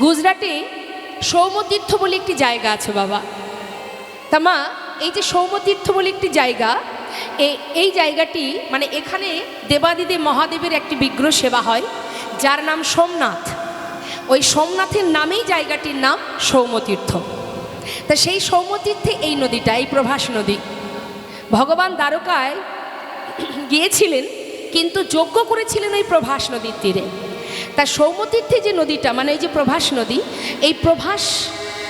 গুজরাটে সৌম্যতীর্থ বলে একটি জায়গা আছে বাবা। তা মা, এই যে সৌম্যতীর্থ বলে একটি জায়গা, এই জায়গাটি মানে এখানে দেবাদিদেব মহাদেবের একটি বিগ্রহ সেবা হয়, যার নাম সোমনাথ। ওই সোমনাথের নামেই জায়গাটির নাম সৌম্যতীর্থ। তা সেই সৌম্যতীর্থে এই নদীটা, এই প্রভাস নদী, ভগবান দ্বারকায় গিয়েছিলেন কিন্তু যজ্ঞ করেছিলেন ওই প্রভাস নদীর তীরে। তা সৌম্যতীর্থে যে নদীটা মানে এই যে প্রভাস নদী,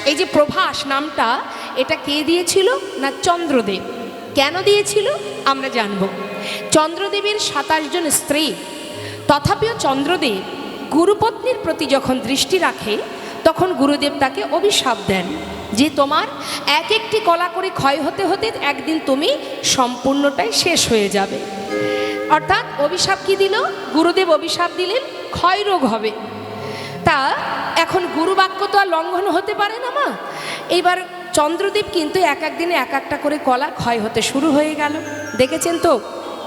এই যে প্রভাস নামটা এটা কে দিয়েছিল না চন্দ্রদেব। কেন দিয়েছিল আমরা জানব। চন্দ্রদেবের 27 জন স্ত্রী, তথাপিও চন্দ্রদেব গুরুপত্নীর প্রতি যখন দৃষ্টি রাখে তখন গুরুদেব তাকে অভিশাপ দেন যে তোমার এক একটি কলা করে ক্ষয় হতে হতে একদিন তুমি সম্পূর্ণটাই শেষ হয়ে যাবে। অর্থাৎ অভিশাপ কি দিল? গুরুদেব অভিশাপ দিলেন ক্ষয় রোগ হবে। তা এখন গুরুবাক্য তো আর লঙ্ঘন হতে পারে না মা। এইবার চন্দ্রদেব কিন্তু এক একদিনে এক একটা করে কলা ক্ষয় হতে শুরু হয়ে গেল। দেখেছেন তো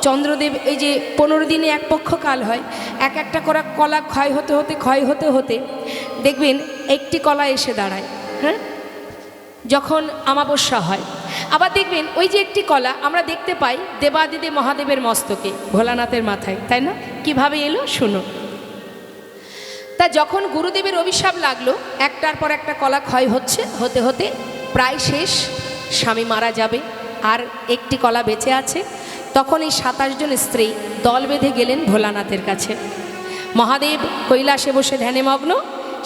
চন্দ্রদেব এই যে 15 দিনে এক পক্ষ কাল হয়, এক একটা করে কলা ক্ষয় হতে হতে দেখবেন একটি কলা এসে দাঁড়ায়, হ্যাঁ, যখন অমাবস্যা হয়। আবার দেখবেন ওই যে একটি কলা আমরা দেখতে পাই দেবাদিদেব মহাদেবের মস্তকে, ভোলানাথের মাথায়, তাই না? কিভাবে এলো শুনো। তা যখন গুরুদেবের অভিশাপ লাগলো, একটার পর একটা কলা ক্ষয় হতে হতে প্রায় শেষ, স্বামী মারা যাবে, আর একটি কলা বেঁচে আছে, তখন এই 27 জন স্ত্রী দল বেঁধে গেলেন ভোলানাথের কাছে। মহাদেব কৈলাসে বসে ধ্যানে মগ্ন,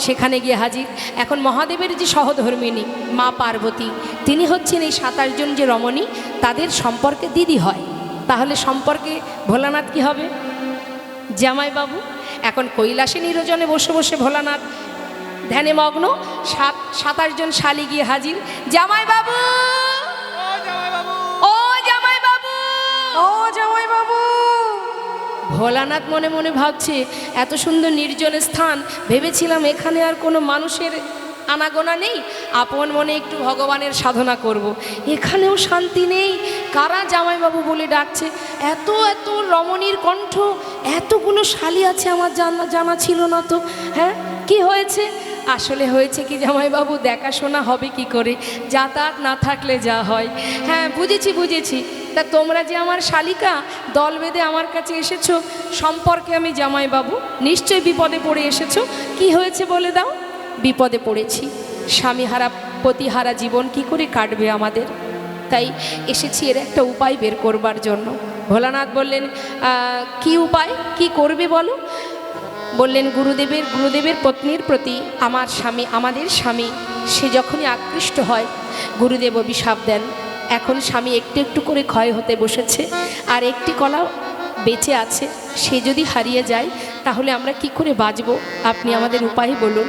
সেখানে গিয়ে হাজির। এখন মহাদেবের যে সহধর্মিণী মা পার্বতী, তিনি হচ্ছেন এই 27 জন যে রমণী, তাদের সম্পর্কে দিদি হয়। তাহলে সম্পর্কে ভোলানাথ কি হবে? জামাইবাবু। এখন কৈলাসে নিরজনে বসে বসে ভোলানাথ ধ্যানে মগ্ন, 27 জন শালি গিয়ে হাজির। জামাইবাবু, ও জামাইবাবু, ও জামাইবাবু। ভোলানাথ মনে মনে ভাবছে এত সুন্দর নির্জন স্থান, ভেবেছিলাম এখানে আর কোনো মানুষের আনাগোনা নেই, আপন মনে একটু ভগবানের সাধনা করব। এখানেও শান্তি নেই, কারা জামাইবাবু বলে ডাকছে, এত এত রমণীর কণ্ঠ, এতগুলো শালি আছে, আমার জানা ছিল না তো। হ্যাঁ, কি হয়েছে? আসলে হয়েছে কি জামাইবাবু, দেখাশোনা হবে কি করে, যাতায়াত না থাকলে যা হয়। হ্যাঁ বুঝেছি। তা তোমরা যে আমার শালিকা, দল বেঁধে আমার কাছে এসেছো, সম্পর্কে আমি জামাইবাবু নিশ্চয়ই বিপদে পড়ে এসেছো। কি হয়েছে বলে দাও। বিপদে পড়েছি, স্বামীহারা পতিহারা জীবন কি করে কাটবে আমাদের, তাই এসেছি এর একটা উপায় বের করবার জন্য। ভোলানাথ বললেন কি উপায়, কি করবে বলো। বললেন গুরুদেবের পত্নীর প্রতি আমাদের স্বামী সে যখনই আকৃষ্ট হয়, গুরুদেব অভিশাপ দেন। এখন স্বামী একটু একটু করে ক্ষয় হতে বসেছে, আর একটি কলা বেঁচে আছে, সে যদি হারিয়ে যায় তাহলে আমরা কি করে বাঁচব, আপনি আমাদের উপায় বলুন।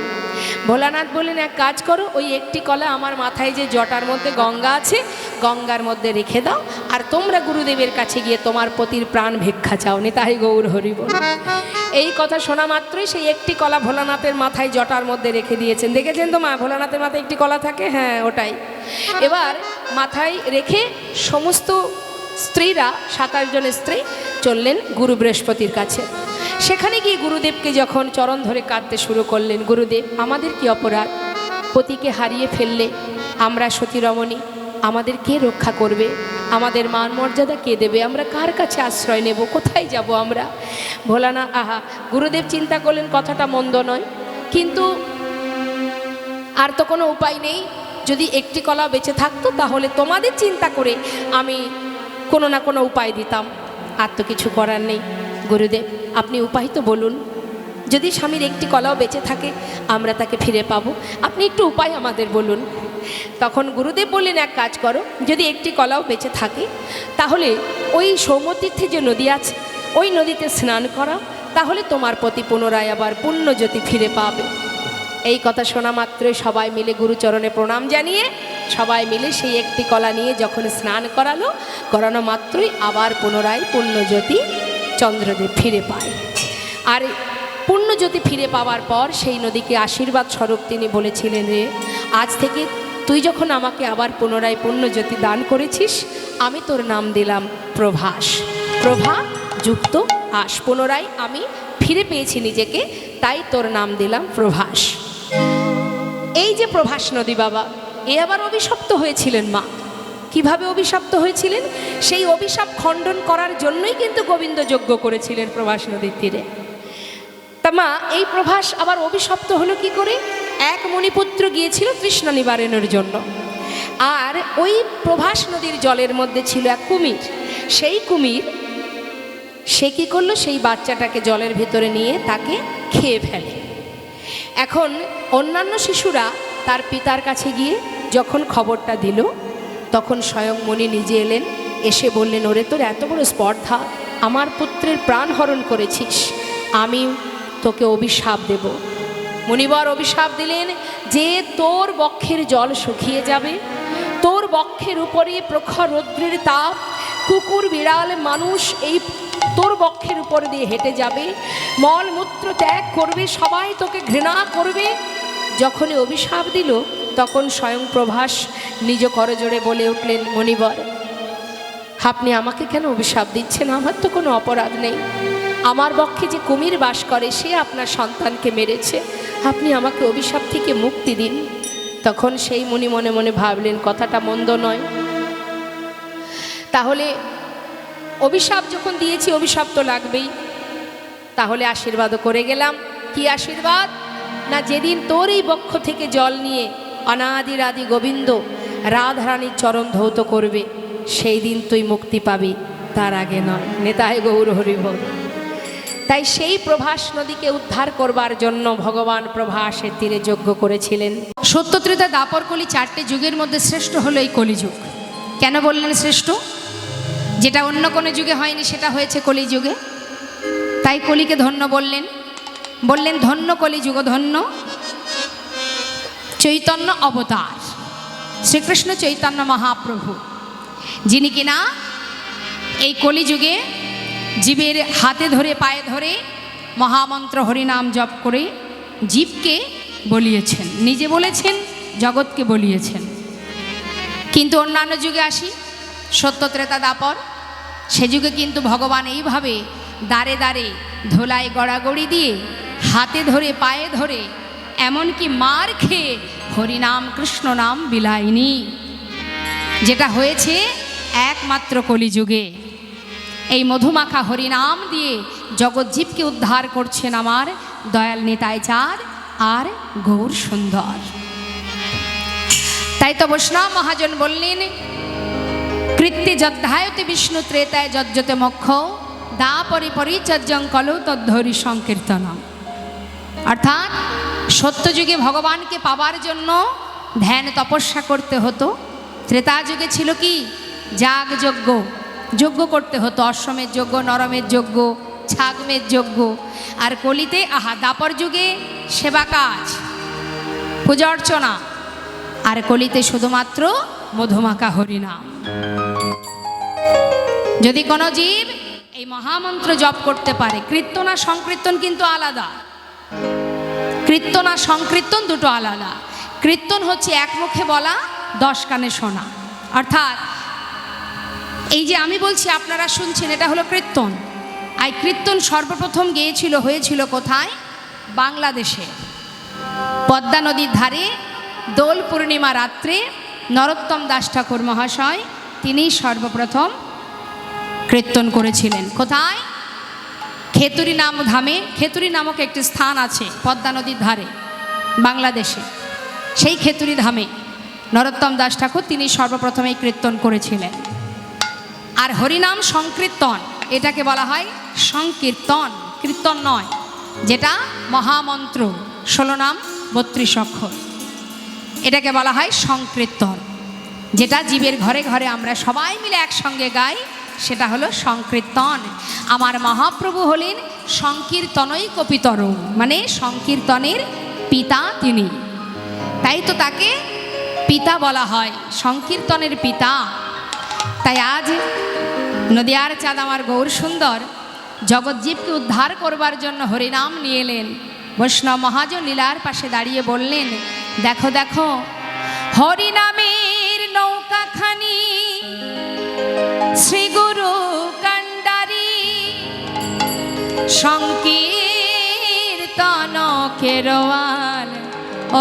ভোলানাথ বললেন এক কাজ করো, ওই একটি কলা আমার মাথায় যে জটার মধ্যে গঙ্গা আছে, গঙ্গার মধ্যে রেখে দাও, আর তোমরা গুরুদেবের কাছে গিয়ে তোমার পতির প্রাণ ভিক্ষা চাও, নিতাই গৌর হরি বল। এই কথা শোনা মাত্রই সেই একটি কলা ভোলানাথের মাথায় জটার মধ্যে রেখে দিয়েছেন। দেখেছেন তো মা, ভোলানাথের মাথায় একটি কলা থাকে, হ্যাঁ ওটাই। এবার মাথায় রেখে সমস্ত স্ত্রীরা, 27 জন স্ত্রী চললেন গুরু বৃহস্পতির কাছে। সেখানে গিয়ে গুরুদেবকে যখন চরণ ধরে কাঁদতে শুরু করলেন, গুরুদেব আমাদের কি অপরাধ, পতিকে হারিয়ে ফেললে আমরা সতী রমণী, আমাদের কে রক্ষা করবে, আমাদের মান মর্যাদা কে দেবে, আমরা কার কাছে আশ্রয় নেব, কোথায় যাব আমরা। ভোলানাথ গুরুদেব চিন্তা করলেন কথাটা মন্দ নয়, কিন্তু আর তো কোনো উপায় নেই, যদি একটি কলা বেঁচে থাকতো তাহলে তোমাদের চিন্তা করে আমি কোনো না কোনো উপায় দিতাম, আর তো কিছু করার নেই। গুরুদেব আপনি উপায় তো বলুন, যদি স্বামীর একটি কলাও বেঁচে থাকে আমরা তাকে ফিরে পাবো, আপনি একটু উপায় আমাদের বলুন। তখন গুরুদেব বললেন এক কাজ করো, যদি একটি কলাও বেঁচে থাকে তাহলে ওই সৌম্যতীর্থে যে নদী আছে ওই নদীতে স্নান করাও, তাহলে তোমার প্রতি পুনরায় আবার পুণ্যজ্যোতি ফিরে পাবে। এই কথা শোনা মাত্রই সবাই মিলে গুরুচরণে প্রণাম জানিয়ে সবাই মিলে সেই একটি কলা নিয়ে যখন স্নান করানো মাত্রই আবার পুনরায় পুণ্যজ্যোতি চন্দ্রদেব ফিরে পায়। আর পুণ্যজ্যোতি ফিরে পাওয়ার পর সেই নদীকে আশীর্বাদ স্বরূপ তিনি বলেছিলেন, রে আজ থেকে তুই যখন আমাকে আবার পুনরায় পুণ্যজ্যোতি দান করেছিস, আমি তোর নাম দিলাম প্রভাস। প্রভা যুক্ত আস, পুনরায় আমি ফিরে পেয়েছি নিজেকে, তাই তোর নাম দিলাম প্রভাস। এই যে প্রভাস নদী বাবা, এ আবার অভিশপ্ত হয়েছিলেন মা। কিভাবে অভিশপ্ত হয়েছিলেন? সেই অভিশাপ খণ্ডন করার জন্যই কিন্তু গোবিন্দ যজ্ঞ করেছিলেন প্রভাস নদীর তীরে। তা মা, এই প্রভাস আবার অভিশপ্ত হলো কি করে? এক মণিপুত্র গিয়েছিল তৃষ্ণা নিবারণের জন্য, আর ওই প্রভাস নদীর জলের মধ্যে ছিল এক কুমির। সেই কুমির সে কী করলো? সেই বাচ্চাটাকে জলের ভেতরে নিয়ে তাকে খেয়ে ফেলে। এখন অন্যান্য শিশুরা তার পিতার কাছে গিয়ে যখন খবরটা দিল, তখন স্বয়ং মুনি নিজে এলেন, এসে বললেন, ওরে তোর এত বড় স্পর্ধা, আমার পুত্রের প্রাণ হরণ করেছিস, আমি তোকে অভিশাপ দেব। মুনিবর অভিশাপ দিলেন যে তোর বক্ষের জল শুকিয়ে যাবে, তোর বক্ষের উপরে প্রখর রৌদ্রের তাপ, কুকুর বিড়াল মানুষ এই তোর বক্ষের উপর দিয়ে হেঁটে যাবে, মলমূত্র ত্যাগ করবে, সবাই তোকে ঘৃণা করবে। যখনই অভিশাপ দিল, তখন স্বয়ং প্রভাস নিজ করজোড়ে বলে উঠলেন, মণিবর, আপনি আমাকে কেন অভিশাপ দিচ্ছেন? আমার তো কোনো অপরাধ নেই। আমার বক্ষে যে কুমির বাস করে সে আপনার সন্তানকে মেরেছে, আপনি আমাকে অভিশাপ থেকে মুক্তি দিন। তখন সেই মুনি মনে মনে ভাবলেন, কথাটা মন্দ নয়, তাহলে অভিশাপ যখন দিয়েছি অভিশাপ তো লাগবেই, তাহলে আশীর্বাদও করে গেলাম। কি আশীর্বাদ? না, যেদিন তোর এই বক্ষ থেকে জল নিয়ে অনাদির আদি গোবিন্দ রাধারানীর চরণ ধৌত করবে, সেই দিন তুই মুক্তি পাবি, তার আগে নয়। নেতায় গৌর হরিবল। তাই সেই প্রভাস নদীকে উদ্ধার করবার জন্য ভগবান প্রভাসের তীরে যজ্ঞ করেছিলেন। সত্যত্রেতা দাপর কলি চারটে যুগের মধ্যে শ্রেষ্ঠ হলো এই কলিযুগ। কেন বললেন শ্রেষ্ঠ? যেটা অন্য কোনো যুগে হয়নি সেটা হয়েছে কলিযুগে, তাই কলিকে ধন্য বললেন। বললেন ধন্য কলিযুগ, ধন্য চৈতন্য অবতার শ্রীকৃষ্ণ চৈতন্য মহাপ্রভু, যিনি কিনা এই কলিযুগে জীবের হাতে ধরে পায়ে ধরে মহামন্ত্র হরিনাম জপ করে জীবকে বলিয়েছেন, নিজে বলেছেন, জগৎকে বলিয়েছেন। কিন্তু অন্যান্য যুগে আসি, সত্যত্রেতা দাপর, সে যুগে কিন্তু ভগবান এইভাবে দাঁড়ে দাঁড়ে ধোলায় গড়াগড়ি দিয়ে হাতে ধরে পায়ে ধরে এমনকি মার খেয়ে হরিনাম কৃষ্ণ নাম বিলায়নি, যেটা হয়েছে একমাত্র কলিযুগে। এই মধুমাখা হরিনাম দিয়ে জগৎজীবকে উদ্ধার করছেন আমার দয়াল নিতাই চাঁদ আর গৌর সুন্দর। তাই তো বৈষ্ণব মহাজন বললেন, কৃত্যে যদ্ধায়তে বিষ্ণু ত্রেতায় যজ্জতে মোক্ষ দা পরিপরিচর্যং কলৌ তদ্ধরি সংকীর্তনম। অর্থাৎ সত্যযুগে ভগবানকে পাবার জন্য ধ্যান তপস্যা করতে হতো। ত্রেতা যুগে ছিল কি? যাগ যজ্ঞ, যজ্ঞ করতে হতো, অশ্বমের যজ্ঞ, নরমের যজ্ঞ, ছাগমের যজ্ঞ। আর কলিতে দাপর যুগে সেবা কাজ, পূজা অর্চনা। আর কলিতে শুধুমাত্র মধুমাখা হরিনাম। যদি কোনো জীব এই মহামন্ত্র জপ করতে পারে, কীর্তন আর সংকীর্তন কিন্তু আলাদা। কীর্তন আর সংকীর্তন দুটো আলাদা। কীর্তন হচ্ছে এক মুখে বলা, 10 কানে শোনা। অর্থাৎ এই যে আমি বলছি আপনারা শুনছেন, এটা হলো কীর্তন। আর কীর্তন সর্বপ্রথম হয়েছিল কোথায়? বাংলাদেশে পদ্মা নদীর ধারে দোল পূর্ণিমা রাত্রে নরোত্তম দাস ঠাকুর মহাশয় তিনি সর্বপ্রথম কীর্তন করেছিলেন। কোথায়? খেতুরি নাম ধামে। খেতুরি নামক একটি স্থান আছে পদ্মা নদীর ধারে বাংলাদেশে। সেই খেতুরি ধামে নরোত্তম দাস ঠাকুর তিনি সর্বপ্রথম এই কীর্তন করেছিলেন। আর হরিনাম সংকীর্তন, এটাকে বলা হয় সংকীর্তন, কীর্তন নয়, যেটা মহামন্ত্র 16 নাম 32 অক্ষর, এটাকে বলা হয় সংকীর্তন। যেটা জীবের ঘরে ঘরে আমরা সবাই মিলে একসঙ্গে গাই, সেটা হলো সংকীর্তন। আমার মহাপ্রভু হলেন সংকীর্তনই কপিতর, মানে সংকীর্তনের পিতা তিনি। তাই তো তাকে পিতা বলা হয়, সংকীর্তনের পিতা। তাই আজ নদিয়ার চাঁদ আমার গৌর সুন্দর জগৎজীবকে উদ্ধার করবার জন্য হরিনাম নিয়ে এলেন। বৈষ্ণব মহাজন লীলার পাশে দাঁড়িয়ে বললেন, দেখো দেখো হরিনামের নৌকাখানি শ্রী গুরু কান্ডারি সংকীর্তন কেরওয়াল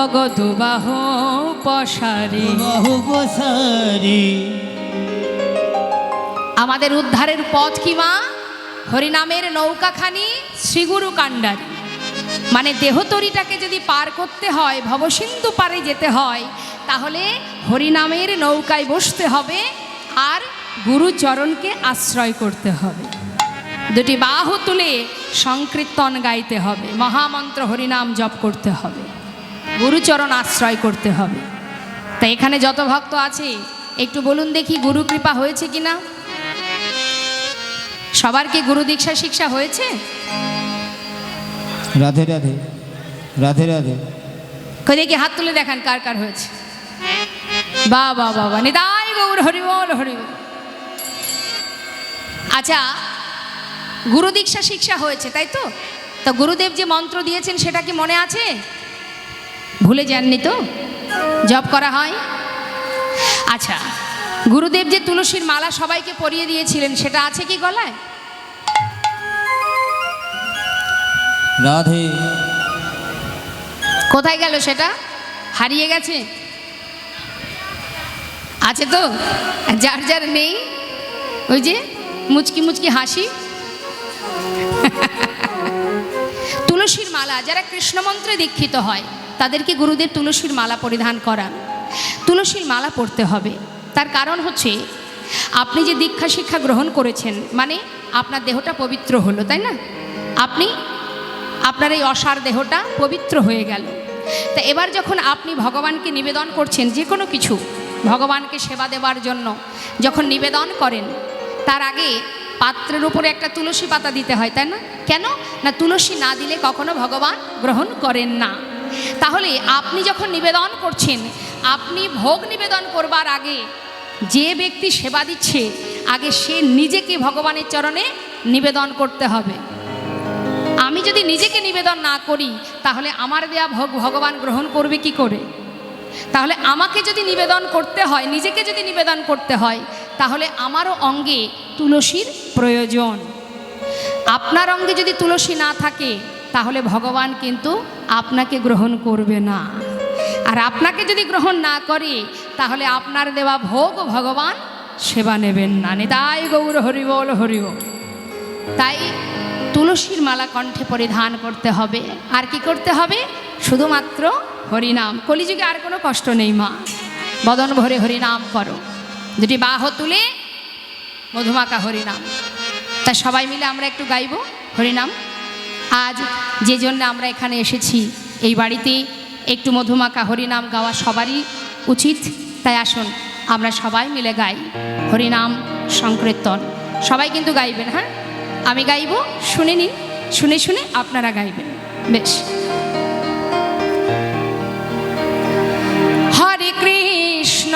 অগদুবাহ পশারি। বাহু বসারি আমাদের উদ্ধারের পথ কি মা? হরিনামের নৌকাখানি শ্রীগুরু কাণ্ডারি। মানে দেহতরিটাকে যদি পার করতে হয়, ভবসিন্ধু পারে যেতে হয়, তাহলে হরিনামের নৌকায় বসতে হবে আর গুরুচরণকে আশ্রয় করতে হবে। দুটি বাহু তুলে সংকীর্তন গাইতে হবে, মহামন্ত্র হরিনাম জপ করতে হবে, গুরুচরণ আশ্রয় করতে হবে। তাই এখানে যত ভক্ত আছে একটু বলুন দেখি, গুরু কৃপা হয়েছে কিনা? সবার কি গুরু দীক্ষা শিক্ষা হয়েছে? রাধে রাধে রাধে রাধে। কই দেখি হাত তুলে দেখান কার কার হয়েছে। বাহ বাহ বাহ বাহ, নিতাই গৌর হরি বল হরি বল। আচ্ছা, গুরু দীক্ষা শিক্ষা হয়েছে তাই তো? তো গুরুদেব যে মন্ত্র দিয়েছেন সেটা কি মনে আছে? ভুলে যাননি তো? জপ করা হয়। আচ্ছা, গুরুদেব যে তুলসীর মালা সবাইকে পরিয়ে দিয়েছিলেন সেটা আছে কি গলায়? রাধে। কোথায় গেল সেটা? হারিয়ে গেছে? আছে তো? যার যার নেই, ওই যে মুচকি মুচকি হাসি। তুলসীর মালা, যারা কৃষ্ণমন্ত্রে দীক্ষিত হয় তাদেরকে গুরুদেব তুলসীর মালা পরিধান করান। তুলসীর মালা পরতে হবে। তার কারণ হচ্ছে, আপনি যে দীক্ষা শিক্ষা গ্রহণ করেছেন মানে আপনার দেহটা পবিত্র হলো, তাই না? আপনার এই অসার দেহটা পবিত্র হয়ে গেল। তা এবার যখন আপনি ভগবানকে নিবেদন করছেন যে কোনো কিছু, ভগবানকে সেবা দেওয়ার জন্য যখন নিবেদন করেন, তার আগে পাত্রের উপরে একটা তুলসী পাতা দিতে হয়, তাই না? কেন না, তুলসী না দিলে কখনো ভগবান গ্রহণ করেন না। তাহলে আপনি যখন নিবেদন করছেন, আপনি ভোগ নিবেদন করবার আগে যে ব্যক্তি সেবা দিচ্ছে, আগে সে নিজেকে ভগবানের চরণে নিবেদন করতে হবে। আমি যদি নিজেকে নিবেদন না করি তাহলে আমার দেয়া ভোগ ভগবান গ্রহণ করবে কি করে? তাহলে আমাকে যদি নিবেদন করতে হয়, নিজেকে যদি নিবেদন করতে হয়, তাহলে আমারও অঙ্গে তুলসীর প্রয়োজন। আপনার অঙ্গে যদি তুলসী না থাকে তাহলে ভগবান কিন্তু আপনাকে গ্রহণ করবে না। আর আপনাকে যদি গ্রহণ না করে তাহলে আপনার দেওয়া ভোগ ভগবান সেবা নেবেন না। নিতাই গৌর হরি বল হরি বল। তাই তুলসীর মালা কণ্ঠে পরিধান করতে হবে। আর কি করতে হবে? শুধুমাত্র হরিনাম। কলিযুগে আর কোনো কষ্ট নেই মা, বদন ভরে হরিনাম করো। দুটি বাহু তুলে মধুমাখা হরিনাম। তা সবাই মিলে আমরা একটু গাইব হরিনাম। আজ যে জন্য আমরা এখানে এসেছি, এই বাড়িতে একটু মধুমাখা হরিনাম গাওয়া সবারই উচিত। তাই আসুন আমরা সবাই মিলে গাই হরিনাম সংকীর্তন। সবাই কিন্তু গাইবেন, হ্যাঁ? আমি গাইব, শুনে নিন, শুনে শুনে আপনারা গাইবেন। বেশ। হরে কৃষ্ণ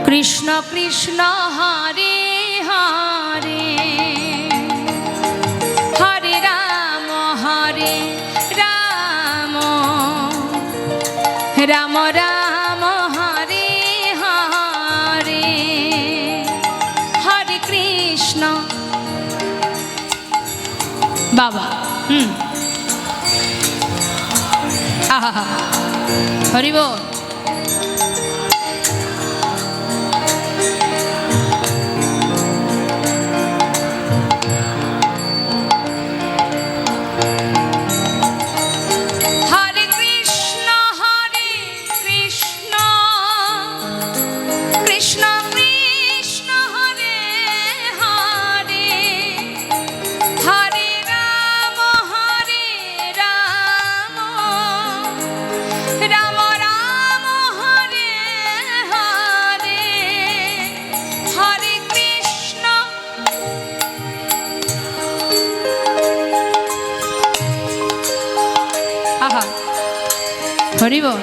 কৃষ্ণ কৃষ্ণ হরে হরে, হরে রাম রাম রাম হরে হরে, হরে কৃষ্ণ। বাবা আহা, হরি বল। হরি বল।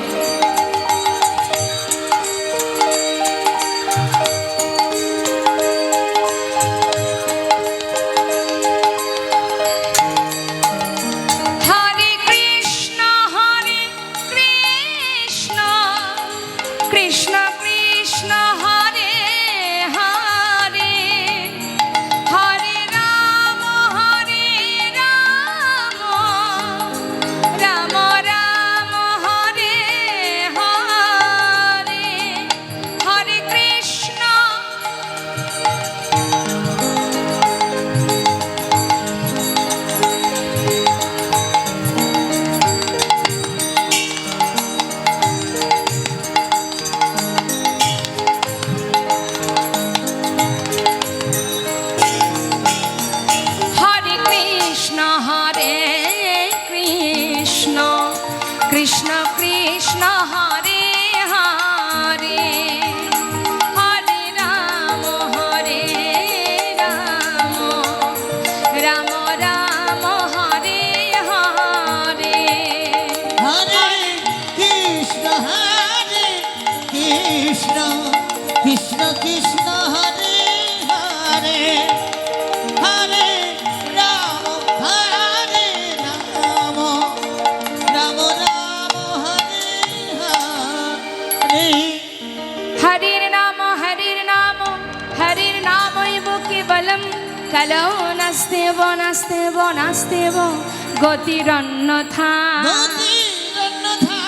কৃষ্ণ হরে হরে হরে রাম হরে রাম রাম রাম হরে হরে হরির নাম হরির নাম হরির নামৈব কেবলম কলৌ নাস্তেব নাস্তেব নাস্তেব গতিরন্যথা গতিরন্যথা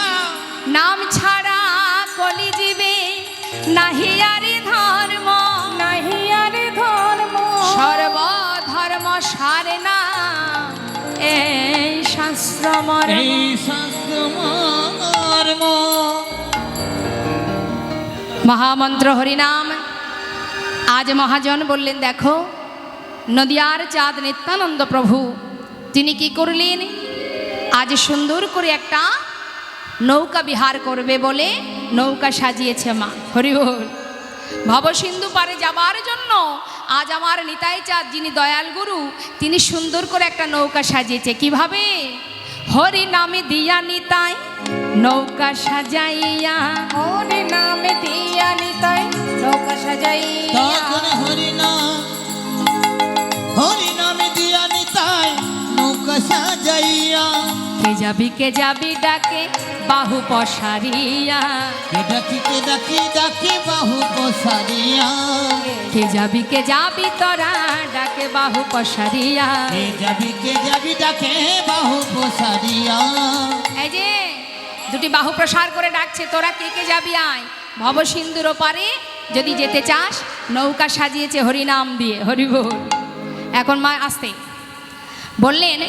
নাম ছাড়া কলি জীবে নাহি আরে ধর্ম নাহি আর ধর্ম সর্বধর্ম সারে না এই শাস্ত্র মর্ম। এই শাস্ত্র মর্ম মহামন্ত্র হরিনাম। আজ মহাজন বললেন দেখো নদিয়ার চাঁদ নিত্যানন্দ প্রভু তিনি কি করলেন, আজ সুন্দর করে একটা নৌকা বিহার করবে বলে নৌকা সাজিয়েছে মা। হরি বল। ভবসিন্ধু পারে যাবার জন্য আজ আমার নিতাই চাঁদ যিনি দয়াল গুরু তিনি সুন্দর করে একটা নৌকা সাজিয়েছে। কিভাবে? হরি নামে দিয়া নিতাই নৌকা সাজাইয়া, ওরে নামে দিয়া নিতাই নৌকা সাজাইয়া তখন হরিনামে দিয়া নিতাই নৌকা সাজাইয়া কে যাবি ডাকে বাহু পসারিয়া, কে ডাকি ডাকি বাহু পসারিয়া কে যাবি তোরা ডাকে বাহু পসারিয়া। কে যাবি ডাকে বাহু পসারিয়া এই যে দুটি বাহু প্রসার করে ডাকছে, তোরা কে যাবি আয়। ভবসিন্ধুর ওপারে যদি যেতে চাস নৌকা সাজিয়েছে হরিনাম দিয়ে। হরি বল। এখন মা আসতে বললেন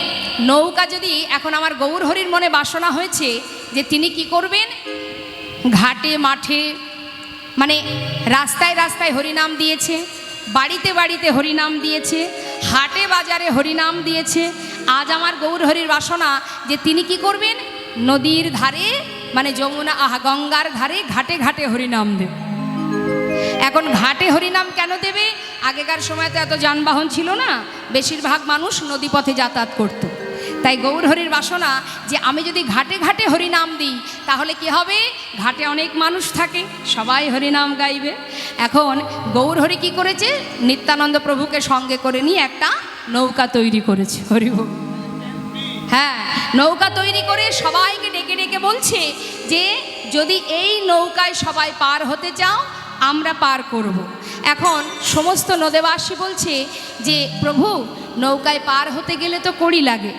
নৌকা যদি এখন আমার গৌর হরির মনে বাসনা হয়েছে যে তিনি কি করবেন, ঘাটে মাঠে মানে রাস্তায় রাস্তায় হরিনাম দিয়েছে, বাড়িতে বাড়িতে হরিনাম দিয়েছে, হাটে বাজারে হরিনাম দিয়েছে। আজ আমার গৌর হরির বাসনা যে তিনি কি করবেন, নদীর ধারে মানে যমুনা গঙ্গার ধারে ঘাটে ঘাটে হরিনাম দেবে। এখন ঘাটে হরিনাম কেন দেবে? আগেকার সময় তো এত যানবাহন ছিল না, বেশিরভাগ মানুষ নদীপথে যাতায়াত করত। তাই গৌর হরির বাসনা যে আমি যদি ঘাটে ঘাটে হরিনাম দিই তাহলে কি হবে, ঘাটে অনেক মানুষ থাকে সবাই হরিনাম গাইবে। এখন গৌর হরি কি করেছে, নিত্যানন্দ প্রভুকে সঙ্গে করে নিয়ে একটা নৌকা তৈরি করেছে। হরি বল। হ্যাঁ, নৌকা তৈরি করে সবাইকে ডেকে ডেকে বলছে যে যদি এই নৌকায় সবাই পার হতে চাও আমরা পার করব। এখন সমস্ত নদেবাসী বলছে যে প্রভু নৌকায় পার হতে গেলে তো কড়ি লাগে,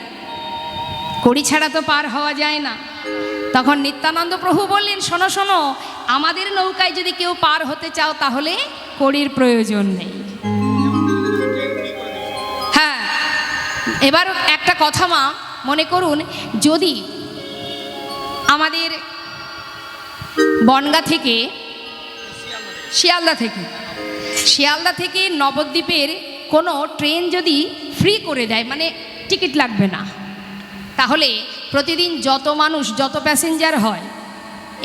কড়ি ছাড়া তো পার হওয়া যায় না। তখন নিত্যানন্দ প্রভু বললেন শোনো শোনো, আমাদের নৌকায় যদি কেউ পার হতে চাও তাহলে কড়ির প্রয়োজন নেই। হ্যাঁ, এবার একটা কথা মা মনে করুন, যদি আমাদের বনগাঁ থেকে শিয়ালদা থেকে নবদ্বীপের কোনো ট্রেন যদি ফ্রি করে দেয়, মানে টিকিট লাগবে না, তাহলে প্রতিদিন যত মানুষ যত প্যাসেঞ্জার হয়,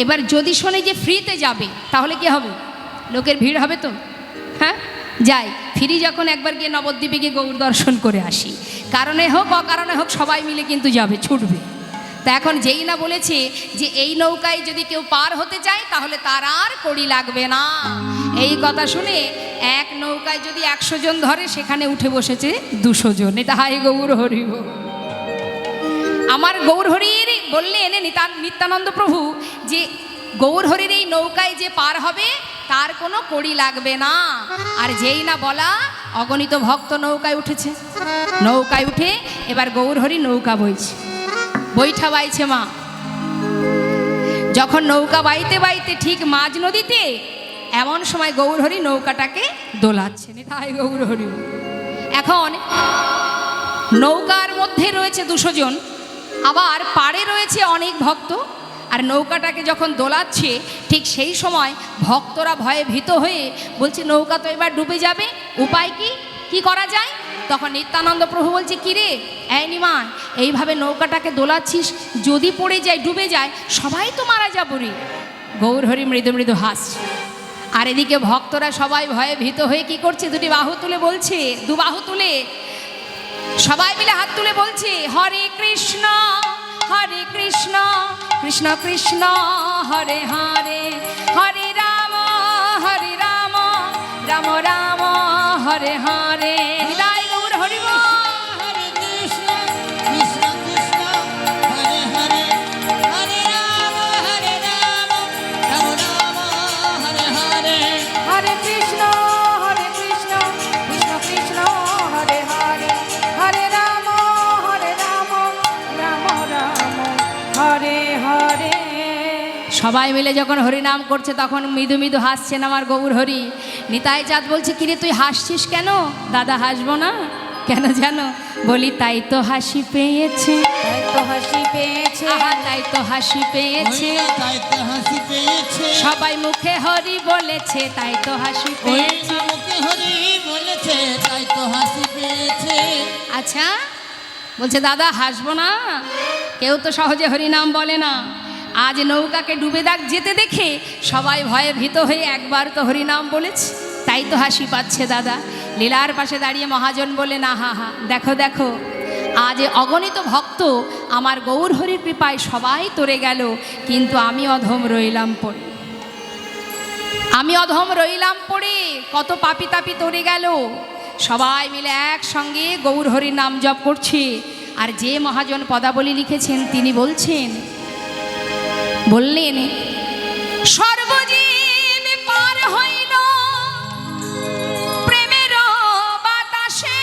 এবার যদি শোনে যে ফ্রিতে যাবে তাহলে কি হবে, লোকের ভিড় হবে তো। হ্যাঁ, যাই ফ্রি যখন একবার গিয়ে নবদ্বীপে গিয়ে গৌর দর্শন করে আসি, কারণে হোক অকারণে হোক সবাই মিলে কিন্তু যাবে, ছুটবে। তা এখন যেই না বলেছে যে এই নৌকায় যদি কেউ পার হতে চায় তাহলে তার আর কড়ি লাগবে না, এই কথা শুনে এক নৌকায় যদি 100 জন ধরে সেখানে উঠে বসেছে 200 জন। এটা হায় গৌর হরি বল। আমার গৌর হরির বললেন নিত্যানন্দ প্রভু যে গৌর হরির এই নৌকায় যে পার হবে তার কোনো কড়ি লাগবে না। আর যেই না বলা অগণিত ভক্ত নৌকায় উঠেছে, নৌকায় উঠে এবার গৌর হরি নৌকা বইছে, বৈঠা বাইছে মা। যখন নৌকা বাইতে বাইতে ঠিক মাঝ নদীতে এমন সময় গৌর হরি নৌকাটাকে দোলাচ্ছে। তাই গৌর হরি। এখন নৌকার মধ্যে রয়েছে 200 জন, আবার পাড়ে রয়েছে অনেক ভক্ত, আর নৌকাটাকে যখন দোলাচ্ছে ঠিক সেই সময় ভক্তরা ভয়ে ভীত হয়ে বলছে নৌকা তো এবার ডুবে যাবে, উপায় কি করা যায়? তখন নিত্যানন্দ প্রভু বলছে কি রে এই নিমাই, এইভাবে নৌকাটাকে দোলাচ্ছিস, যদি পড়ে যায় ডুবে যায় সবাই তো মারা যাবো রে। গৌর হরি মৃদু মৃদু হাসছে, আর এদিকে ভক্তরা সবাই ভয়ে ভীত হয়ে কি করছে, দুটি বাহু তুলে বলছে, দু বাহু তুলে সবাই মিলে হাত তুলে বলছে হরে কৃষ্ণ কৃষ্ণ কৃষ্ণ হরে হরে, হরে রাম রাম রাম হরে হরে। নিতাই গৌর হরি বল। হরে কৃষ্ণ কৃষ্ণ কৃষ্ণ হরে হরে, হরে রাম রাম রাম হরে হরে। হরে কৃষ্ণ কৃষ্ণ কৃষ্ণ হরে হরে, হরে রাম রাম রাম হরে হরে। সবাই মিলে যখন হরিনাম করছে তখন মৃদু মৃদু হাসছেন আমার গৌর হরি। নিতাই চাঁদ বলছে, কিরে তুই হাসছিস কেন? দাদা হাসবো না কেন জানো? বলি তাই তো হাসি পেয়েছে, তাই তো হাসি পেয়েছে, আহা তাই তো হাসি পেয়েছে। ওই তাই তো হাসি পেয়েছে, সবাই মুখে হরি বলেছে তাই তো হাসি ওই পেয়েছে। মুখে হরি বলেছে তাই তো হাসি পেয়েছে। আচ্ছা বলছে দাদা হাসবো না, কেউ তো সহজে হরিনাম বলে না। আজ নৌকাকে ডুবে যেতে দেখে সবাই ভয়ে ভীত হয়ে একবার তো হরিনাম বলেছে, তাই তো হাসি পাচ্ছে দাদা। লীলার পাশে দাঁড়িয়ে মহাজন বলে, না হা হা দেখো দেখো, আজ অগণিত ভক্ত আমার গৌর হরির কৃপায় সবাই তরে গেল, কিন্তু আমি অধম রইলাম পড়ে, আমি অধম রইলাম পড়ে। কত পাপি তাপি তরে গেল। সবাই মিলে একসঙ্গে গৌর হরির নাম জপ করছে। আর যে মহাজন পদাবলী লিখেছেন তিনি বললেন, সর্বজীব পার হইল প্রেমের বাতাসে।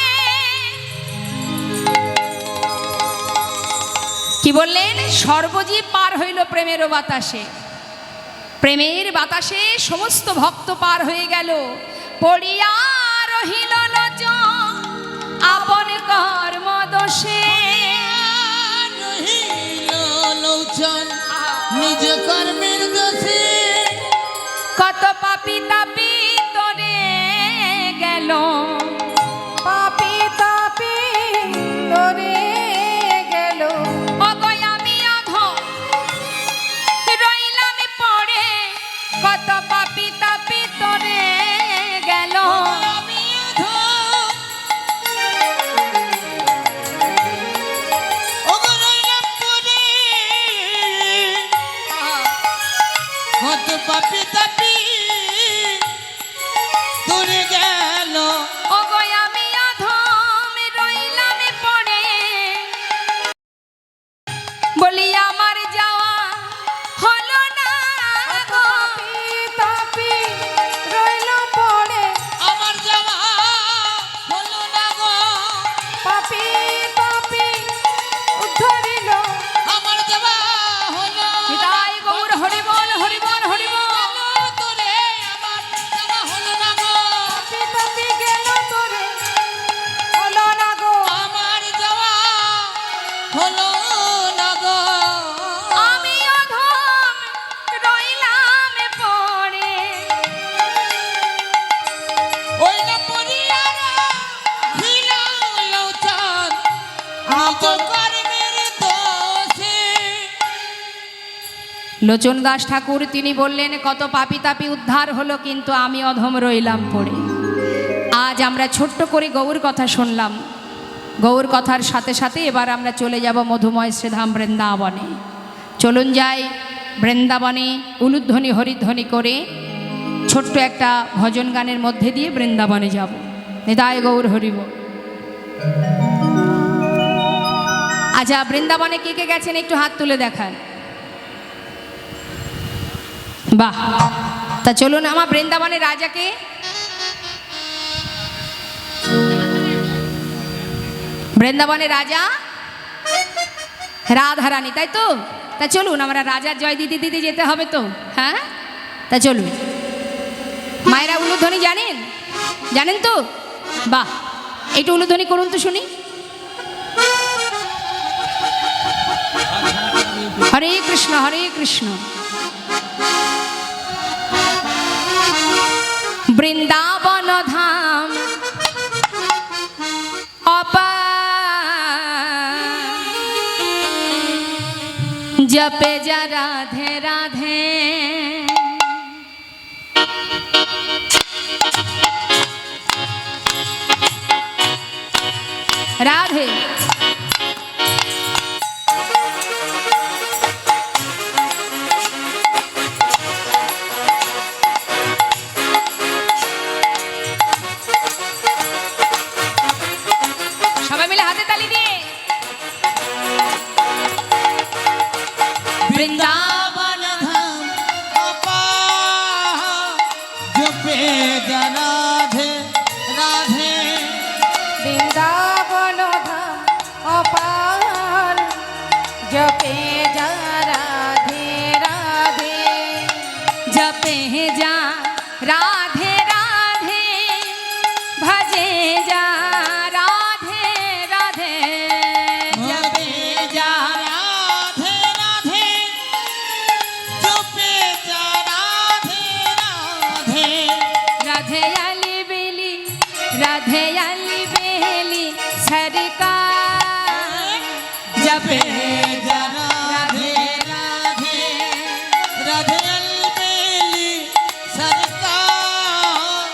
কি বললেন? সর্বজীব পার হইল প্রেমের বাতাসে। প্রেমের বাতাসে সমস্ত ভক্ত পার হয়ে গেল। পড়িয়া রহিল লোচন আপন কর্ম দোষে, রহিল লোচন নিজ কর্মের দোষে। কত পাপি তাপি তরে গেল, পাপি তাপি তরে গেল। অগয় আমি অধম রইলাম পড়ে, কত পাপি তাপি তরে গেল। আমি অধম, ওগো রইলাম পড়ে, কত পাপি তাপি দূরে গেল। অগয় আমি অধম রইলাম পড়ে, বলি আমার যাওয়া হলো না গো। তাপি রইল পড়ে, আমার যাওয়া হলো না গো, পাপি তাপি উদ্ধরিল। আমার যাওয়া হলো নিতাই গৌর হরি বল হরি বল হরি বল। তোরে, আমার যাওয়া হলো না গো, পাপি তাপি গেল তোরে, হলো না গো। আমার যাওয়া হলো না গো। আমি অধম রইলাম পড়ে, ওই না পরিয়ার হিলাও লোচন নিজ কর্মের দোষে। লোচন দাস ঠাকুর তিনি বললেন, কত পাপি তাপি উদ্ধার হলো, কিন্তু আমি অধম রইলাম পড়ে। আজ আমরা ছোট্ট করে গৌর কথা শুনলাম। গৌর কথার সাথে সাথে এবার আমরা চলে যাব মধুময় শ্রীধাম বৃন্দাবনে। চলুন যাই বৃন্দাবনে উলুধ্বনি হরিধ্বনি করে ছোট্ট একটা ভজন গানের মধ্যে দিয়ে বৃন্দাবনে যাব। নিতাই গৌর হরিব। আচ্ছা বৃন্দাবনে কে কে গেছেন একটু হাত তুলে দেখান। বাহ, তা চলুন আমার বৃন্দাবনের রাজাকে, বৃন্দাবনের রাজা রাধারানী, তাই তো? তা চলুন আমরা রাজার জয় দিতে দিতে যেতে হবে তো, হ্যাঁ? তা চলুন। মায়েরা উলুধ্বনি জানেন? জানেন তো? বাহ, একটু উলুধ্বনি করুন তো শুনি। হরে কৃষ্ণ হরে কৃষ্ণ। বৃন্দাবন ধাম जपे जा राधे राधे राधे বৃন্দাবন ধাম অপার জপে যা রাধে রাধে বৃন্দাবন ধাম অপার জপে যা রাধে রাধে जपे जा राधे राधे भजे जा राधे राधे जपे जा राधे राधे जपे जा राधे राधे राधे अली बेली सरकार जपे जा राधे राधे राधे अलबेली सरकार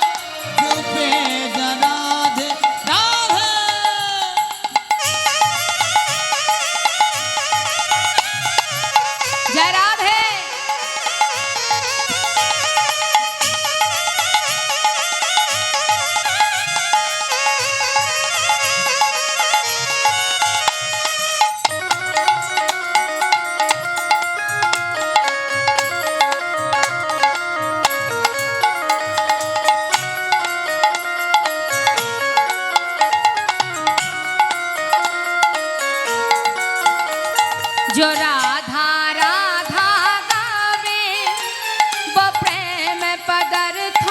जपे जा राधे राधे जय राधे जो राधा राधा गावे वो प्रेम पदार्थ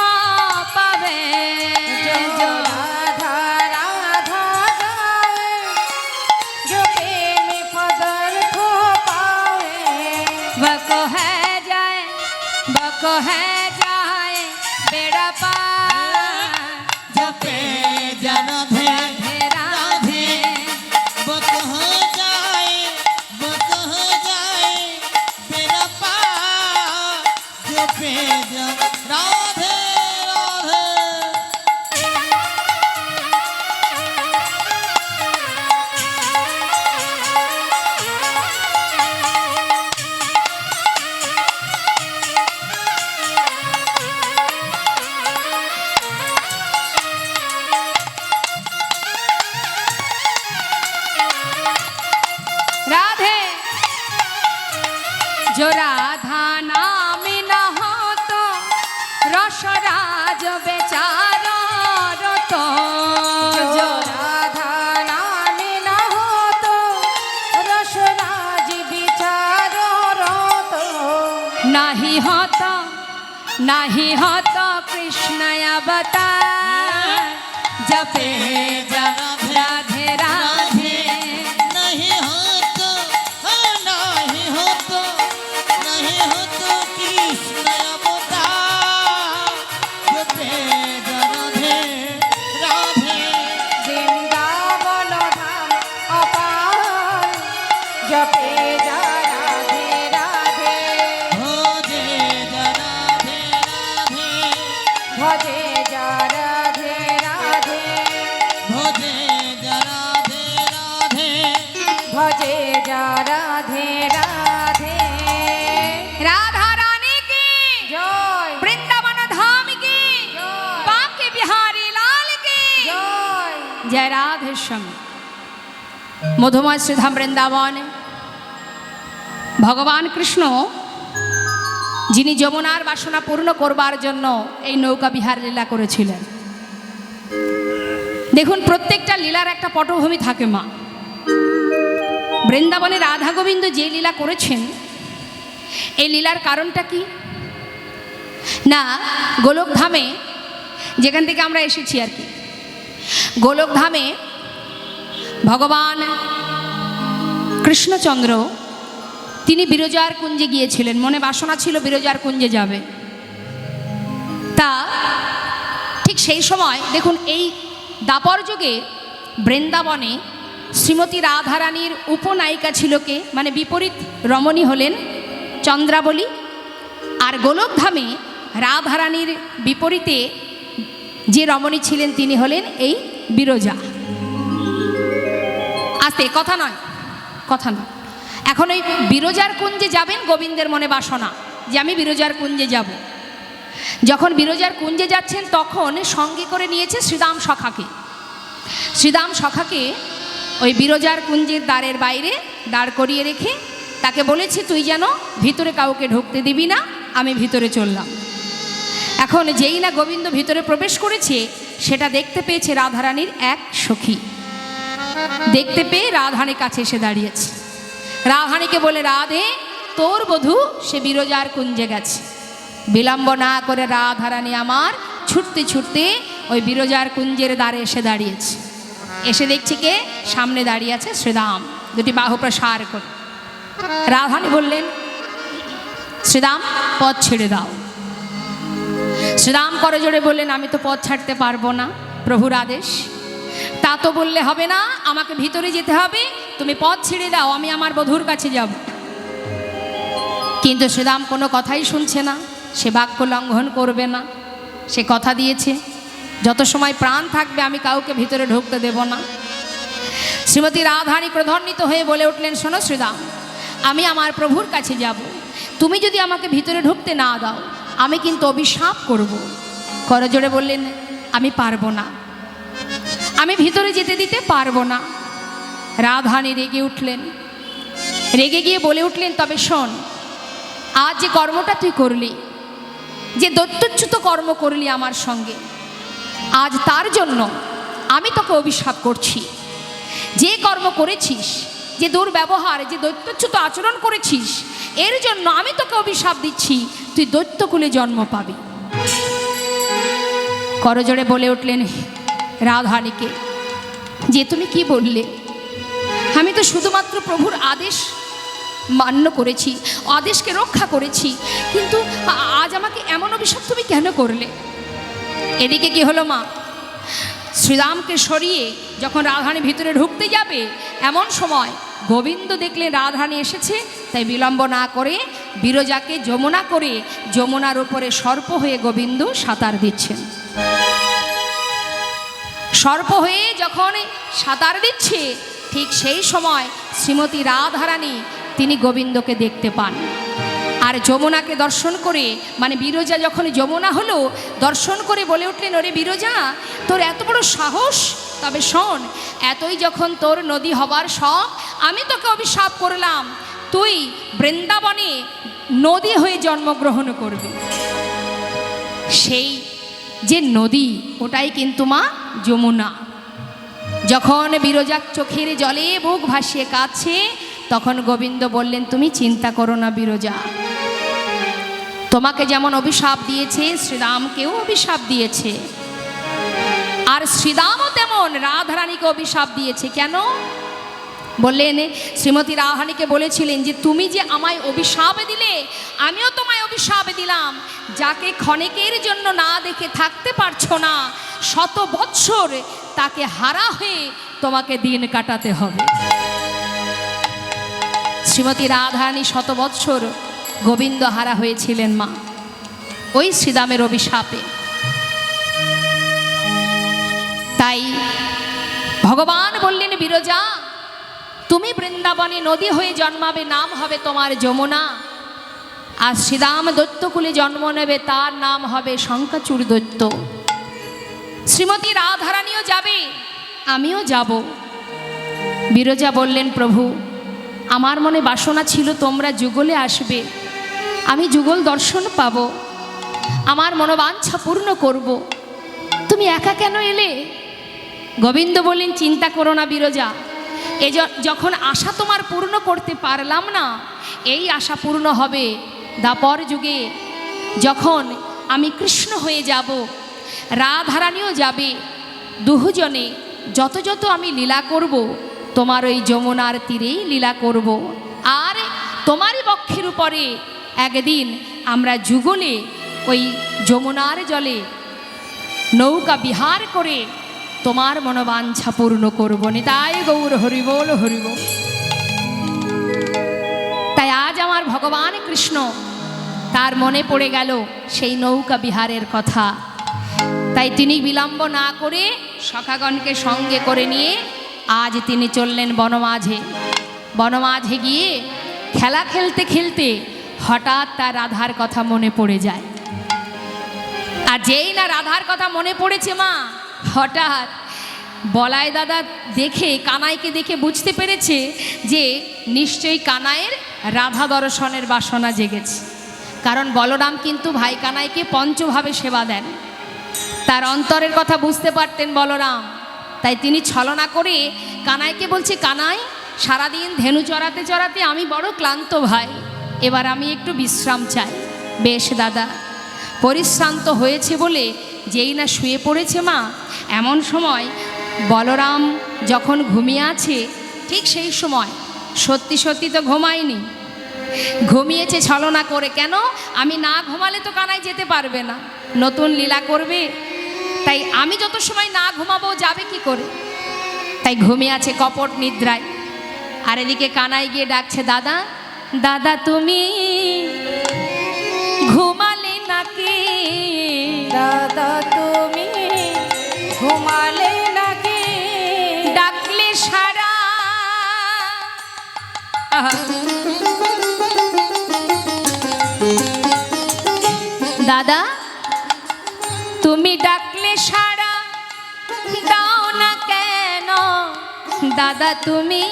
पावे जो राधा राधा गावे जो प्रेम पदार्थ पावे वो को है जाए बेड़ा पार जपे जा राधे राधे राधे बक हो जाए मेरा पार जपे जा राधे राधे राधे जो राधा नाम न हो तो रसराज बेचारो रतो जो राधा नाम न हो तो रसराज विचारो रोतो नहीं होता कृष्ण अवतार जपे जा राधे राधे नहीं हो तो कृष्ण अवतार जपे जा राधे राधे वृंदावन धाम अपार जपे जा राधे राधे भोजे जा राधे राधे भजे जा राधे राधे भोजे जा राधे राधे भजे जा राधे राधे राधा रानी की जय वृंदावन धाम की जय बांके बिहारी लाल की जय जय राधे श्याम মধুময় শ্রীধাম বৃন্দাবন ভগবান কৃষ্ণ যিনি যমুনার বাসনা পূর্ণ করবার জন্য এই নৌকা বিহার লীলা করেছিলেন। দেখুন প্রত্যেকটা লীলার একটা পটভূমি থাকে মা। বৃন্দাবনে রাধা গোবিন্দ যে লীলা করেছেন এই লীলার কারণটা কি না, গোলকধামে যেখান থেকে আমরা এসেছি আর কি, গোলকধামে ভগবান কৃষ্ণচন্দ্র তিনি বিরজার কুঞ্জে গিয়েছিলেন, মনে বাসনা ছিল বিরজার কুঞ্জে যাবে। তা ঠিক সেই সময় দেখুন এই দাপর যুগে বৃন্দাবনে শ্রীমতী রাধারানীর উপনায়িকা ছিল কে, মানে বিপরীত রমণী হলেন চন্দ্রাবলী, আর গোলকধামে রাধারানীর বিপরীতে যে রমণী ছিলেন তিনি হলেন এই বিরজা। আস্তে কথা নয়। এখন ওই বিরজার কুঞ্জে যাবেন, গোবিন্দের মনে বাসনা যে আমি বিরজার কুঞ্জে যাব। যখন বিরজার কুঞ্জে যাচ্ছেন তখন সঙ্গে করে নিয়েছে শ্রীদাম সখাকে। শ্রীদাম সখাকে ওই বিরজার কুঞ্জের দ্বারের বাইরে দাঁড় করিয়ে রেখে তাকে বলেছি তুই যেন ভিতরে কাউকে ঢুকতে দিবি না, আমি ভিতরে চললাম। এখন যেই না গোবিন্দ ভিতরে প্রবেশ করেছে, সেটা দেখতে পেয়েছে রাধারানীর এক সখী। দেখতে পেয়ে রাধারানীর কাছে এসে দাঁড়িয়েছে। রাধারানীকে বলে, রাধে তোর বধূ সে বিরজার কুঞ্জে গেছে। বিলম্ব না করে রাধারানী আমার ছুটতে ছুটতে ওই বিরজার কুঞ্জের দ্বারে এসে দাঁড়িয়েছে। এসে দেখছি কে সামনে দাঁড়িয়ে আছে শ্রীরাম, দুটি বাহু প্রসার করে। রাধারানী বললেন, শ্রীরাম পথ ছেড়ে দাও। শ্রীরাম করে জোরে বললেন, আমি তো পথ ছাড়তে পারবো না, প্রভুর আদেশ। তা তো বললে হবে না, আমাকে ভিতরে যেতে হবে, তুমি পথ ছেড়ে দাও, আমি আমার বধূর কাছে যাব। কিন্তু শ্রীরাম কোনো কথাই শুনছে না, সে বাক্য লঙ্ঘন করবে না। সে কথা দিয়েছে, যত সময় প্রাণ থাকবে আমি কাউকে ভিতরে ঢুকতে দেব না। শ্রীমতী রাধারানী ক্রোধান্বিত হয়ে বলে উঠলেন, শোনো শ্রীরাম, আমি আমার প্রভুর কাছে যাব, তুমি যদি আমাকে ভিতরে ঢুকতে না দাও আমি কিন্তু অভিশাপ করব। করজোড়ে বললেন, আমি পারবো না, আমি ভিতরে যেতে দিতে পারবো না। রাধারানী রেগে উঠলেন, রেগে গিয়ে বলে উঠলেন, তবে শোন, আজ যে কর্মটা তুই করলি, যে দৈত্যচ্যুত কর্ম করলি আমার সঙ্গে, আজ তার জন্য আমি তোকে অভিশাপ করছি। যে কর্ম করেছিস, যে দুর্ব্যবহার, যে দৈত্যচ্যুত আচরণ করেছিস, এর জন্য আমি তোকে অভিশাপ দিচ্ছি, তুই দৈত্যকুলে জন্ম পাবি। করজোড়ে বলে উঠলেন রাধারানীকে, যে তুমি কি বললে? আমি তো শুধুমাত্র প্রভুর আদেশ মান্য করেছি, আদেশকে রক্ষা করেছি, কিন্তু আজ আমাকে এমন অভিশাপ তুমি কেন করলে? এদিকে কি হলো মা, শ্রীরামকে সরিয়ে যখন রাধারানী ভিতরে ঢুকতে যাবে, এমন সময় গোবিন্দ দেখলেন রাধারানী এসেছে, তাই বিলম্ব না করে বিরজাকে যমুনা করে যমুনার উপরে সর্প হয়ে গোবিন্দ সাঁতার দিচ্ছেন। সর্প হয়ে যখন সাঁতার দিচ্ছে, ঠিক সেই সময় শ্রীমতী রাধারানী তিনি গোবিন্দকে দেখতে পান। আর যমুনাকে দর্শন করে, মানে বিরজা যখন যমুনা হলো, দর্শন করে বলে উঠলেন, ওরে বিরজা, তোর এত বড় সাহস, তবে শোন, এতই যখন তোর নদী হবার শখ, আমি তোকে অভিশাপ করলাম, তুই বৃন্দাবনে নদী হয়ে জন্মগ্রহণ করবি। সেই যে নদী, ওটাই কিন্তু মা যমুনা। যখন বিরজার চোখের জলে বুক ভাসিয়ে কাঁদছে, তখন গোবিন্দ বললেন, তুমি চিন্তা করো না বিরজা, তোমাকে যেমন অভিশাপ দিয়েছে শ্রীরামকেও অভিশাপ দিয়েছে, আর শ্রীরামও তেমন রাধারানীকে অভিশাপ দিয়েছে। কেন বললেন? শ্রীমতী রাধারানীকে বলেছিলেন যে তুমি যে আমায় অভিশাপ দিলে, আমিও তোমায় অভিশাপ দিলাম, যাকে ক্ষণিকের জন্য না দেখে থাকতে পারছো না, 100 বৎসর তাকে হারা হয়ে তোমাকে দিন কাটাতে হবে। শ্রীমতী রাধারানী 100 বৎসর গোবিন্দ হারা হয়েছিলেন মা, ওই শ্রীরামের অভিশাপে। তাই ভগবান বললেন, বিরজা তুমি বৃন্দাবনে নদী হয়ে জন্মাবে, নাম হবে তোমার যমুনা। আর শ্রীরাম দৈত্যকুলে জন্ম নেবে, তার নাম হবে শঙ্কাচূড় দৈত্য। শ্রীমতী রাধারানীও যাবে, আমিও যাব। বিরজা বললেন, প্রভু আমার মনে বাসনা ছিল তোমরা যুগলে আসবে, আমি যুগল দর্শন পাব, আমার মনোবাঞ্ছা পূর্ণ করব, তুমি একা কেন এলে? গোবিন্দ বললেন, চিন্তা করো না বিরজা, যখন আশা তোমার পূর্ণ করতে পারলাম না, এই আশা পূর্ণ হবে দ্বাপর যুগে, যখন আমি কৃষ্ণ হয়ে যাব, রাধারানীও যাবে, দুজনে যত যত আমি লীলা করব, তোমার ওই যমুনার তীরেই লীলা করব। আর তোমারই বক্ষের উপরে একদিন আমরা যুগলে ওই যমুনার জলে নৌকা বিহার করে তোমার মনোবাঞ্ছা পূর্ণ করব। নিতাই গৌর হরিবোল হরিবোল। তাই আজ আমার ভগবান কৃষ্ণ, তার মনে পড়ে গেল সেই নৌকা বিহারের কথা। তাই তিনি বিলম্ব না করে সখাগণকে সঙ্গে করে নিয়ে আজ তিনি চললেন বনমাঝে। বনমাঝে গিয়ে খেলা খেলতে খেলতে হঠাৎ তার রাধার কথা মনে পড়ে যায়। আর যেই না রাধার কথা মনে পড়েছে মা, হঠাৎ বলাই দাদা দেখে কানাইকে দেখে বুঝতে পেরেছে যে নিশ্চয়ই কানাইয়ের রাধা দর্শনের বাসনা জেগেছে। কারণ বলরাম কিন্তু ভাই কানাইকে পঞ্চভাবে সেবা দেন। তার অন্তরের কথা বুঝতে পারতেন বলরাম, তাই তিনি ছলনা করে কানাইকে বলছে, কানাই সারাদিন ধেনু চড়াতে চড়াতে আমি বড় ক্লান্ত ভাই, এবার আমি একটু বিশ্রাম চাই। বেশ দাদা। পরিশ্রান্ত হয়েছে বলে যেই না শুয়ে পড়েছে মা, এমন সময় বলরাম যখন ঘুমিয়ে আছে ঠিক সেই সময়, সত্যি সত্যি তো ঘুমায়নি, ঘুমিয়েছে ছলনা করে। কেন? আমি না ঘুমালে তো কানাই যেতে পারবে না, নতুন লীলা করবে, তাই আমি যত সময় না ঘুমাবো যাবে কি করে, তাই ঘুমিয়ে আছে কপট নিদ্রায়। আর এদিকে কানাই গিয়ে ডাকছে, দাদা দাদা তুমি ঘুমালে নাকি, দাদা তুমি ঘুমালে নাকি, ডাকলে সারা। দাদা তুমি ডাকলে সারা দাও না কেন, দাদা তুমি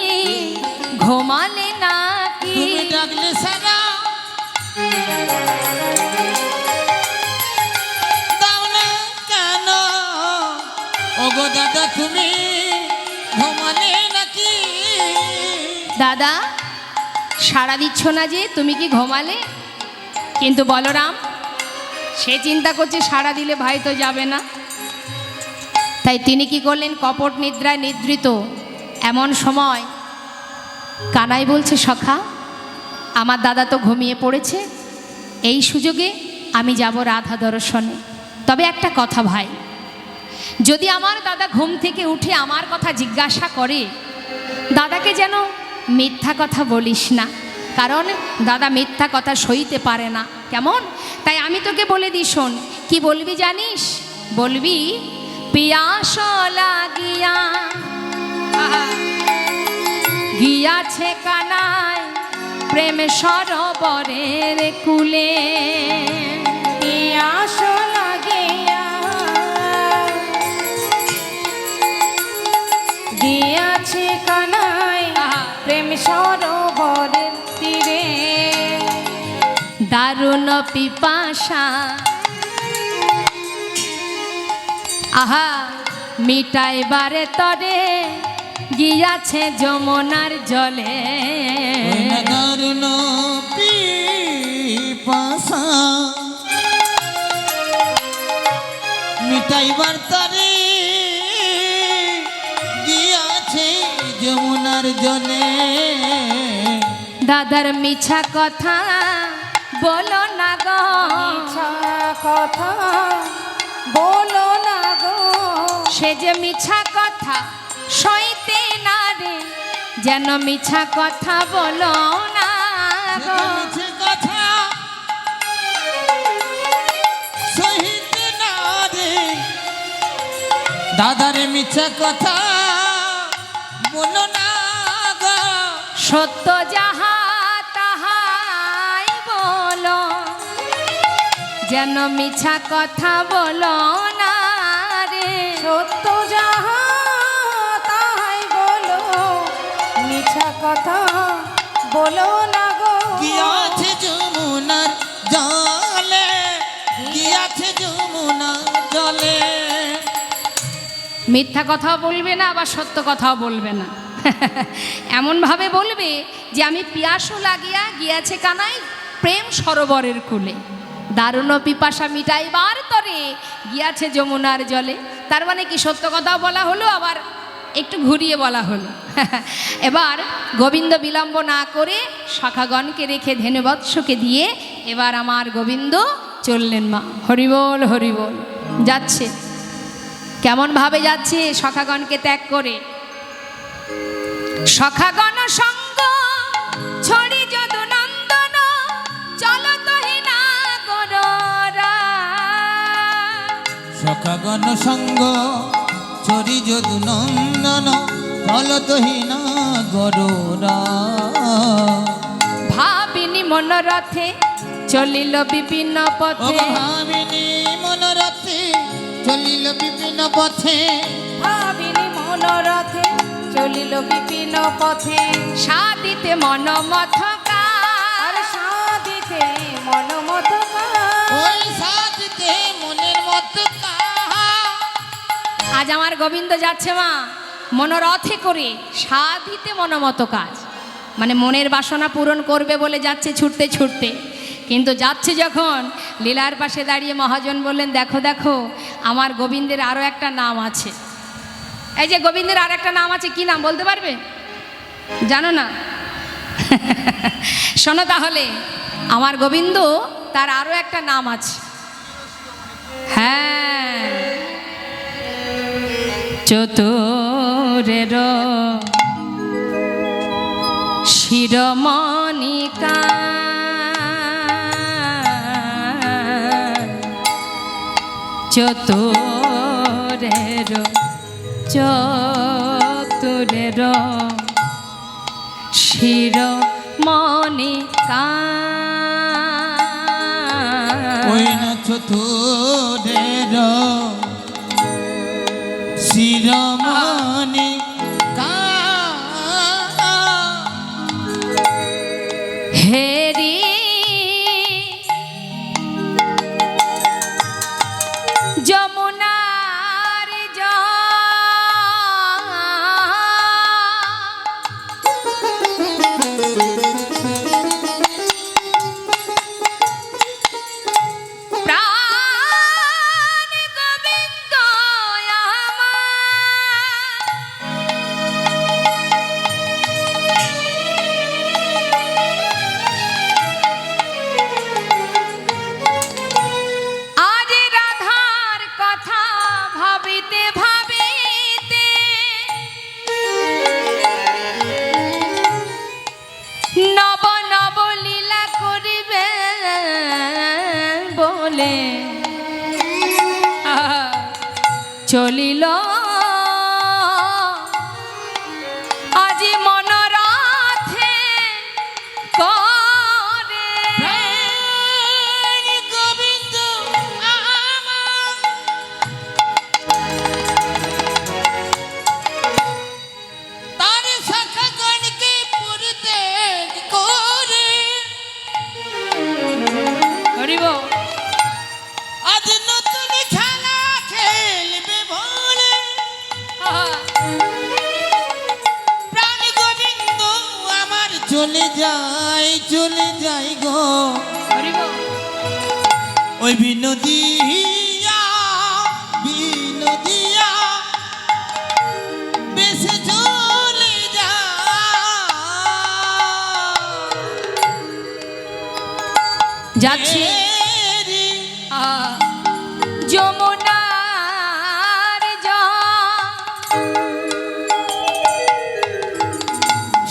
ঘুমালে নাকি, তুমি ডাকলে সারা দাও না কেন, ওগো দাদা তুমি ঘুমালে নাকি। দাদা সাড়া দিচ্ছ না যে, তুমি কি ঘুমালে? কিন্তু বলরাম সে চিন্তা করছে সাড়া দিলে ভাই তো যাবে না, তাই তিনি কি করলেন, কপট নিদ্রায় নিদ্রিত। এমন সময় কানাই বলছে, সখা আমার দাদা তো ঘুমিয়ে পড়েছে, এই সুযোগে আমি যাব রাধা দর্শনে। তবে একটা কথা ভাই, যদি আমার দাদা ঘুম থেকে উঠে আমার কথা জিজ্ঞাসা করে, দাদাকে যেন মিথ্যা কথা বলিস না, কারণ দাদা মিথ্যা কথা সইতে পারে না। কেমন? তাই আমি তোকে বলে দিই, শোন। কি বলবি জানিস? বলবি, পিয়াস লাগিয়া গিয়াছে কানাই প্রেম সরোবরের কুলে, পিয়াস লাগিয়া গিয়াছে কানাই প্রেম সরোবরের তীরে, দারুণ পিপাসা আহা মিটাইবারে তরে গিয়াছে যমুনার জলে, দারুণ পিপাসা মিটাইবার তরে গিয়াছে যমুনার জলে। দাদার মিছা কথা বলো না গো, মিছা কথা বলো না গো, সে যে মিছা কথা সইতে না রে, যেন মিছা কথা বলো না গো। মিছে কথা সহিতে না রে, দাদারে মিছা কথা বলো না গো। সত্য যাহা তাহাই বলো, যেন মিছা কথা বলো না রে। সত্য যাহা তাহাই বলো, মিছা কথা বলো না গো। গিয়াছে যমুনার জলে, গিয়াছে যমুনার জলে। মিথ্যা কথাও বলবে না, আবার সত্য কথাও বলবে না। এমনভাবে বলবে যে আমি পিয়াসও লাগিয়া গিয়াছে কানাই প্রেম সরোবরের কূলে, দারুণ পিপাসা মিটাইবার তরে গিয়াছে যমুনার জলে। তার মানে কি, সত্য কথাও বলা হলো, আবার একটু ঘুরিয়ে বলা হলো। এবার গোবিন্দ বিলম্ব না করে সখাগণকে রেখে ধেনুবৎসকে দিয়ে এবার আমার গোবিন্দ চললেন মা। হরিবোল হরিবোল। যাচ্ছে, কেমনভাবে যাচ্ছে সখাগণকে ত্যাগ করে। সখাগণ সঙ্গ ছড়ি যদু নন্দন, চলো তহিনা গররা। সখাগণ সঙ্গ চরি যদু নন্দন, ফলতহীন গরুরা। ভাবিনি মনোরথে চলিল বিভিন্ন পথে, ভাবিনী মনোরথে চলিল বিভিন্ন পথে। ভাবিনি মনোরথে চলিল বিপিন পথে সাধিতে মনমথ আর সাধিতে মনমত ওই সাথে মনের মতো কাহা। আজ আমার গোবিন্দ যাচ্ছে মা মনোরথে করে সাধিতে মনোমত কাজ, মানে মনের বাসনা পূরণ করবে বলে যাচ্ছে ছুটতে ছুটতে। কিন্তু যাচ্ছে যখন লীলার পাশে দাঁড়িয়ে মহাজন বললেন, দেখো দেখো আমার গোবিন্দের আরও একটা নাম আছে। এই যে গোবিন্দের আর একটা নাম আছে, কি নাম বলতে পারবে? জানো না? শোনো তাহলে, আমার গোবিন্দ তার আরও একটা নাম আছে। হ্যাঁ, চতুরের শিরমণিকা চতুরের চতুরের শিরমণিকা ওই না চতুরের শিরোমণি হেরি যমুনার প্রাণ গোবিন্দ আজ রাধার কথা ভাবিতে ভাবিতে নব নব লীলা করিবে বলে চলিল আজি মনোরথে করে গোবিন্দ আমার তার শাখা গণকে পুরতে করে হরিব আজ নতুন খেলা খেলবে বলে প্রাণ গোবিন্দ আমার চলে যাই গো হরিব ওই বিনোদিয়া বিনোদিয়া বেশে চলে যা যাচ্ছি যমুনার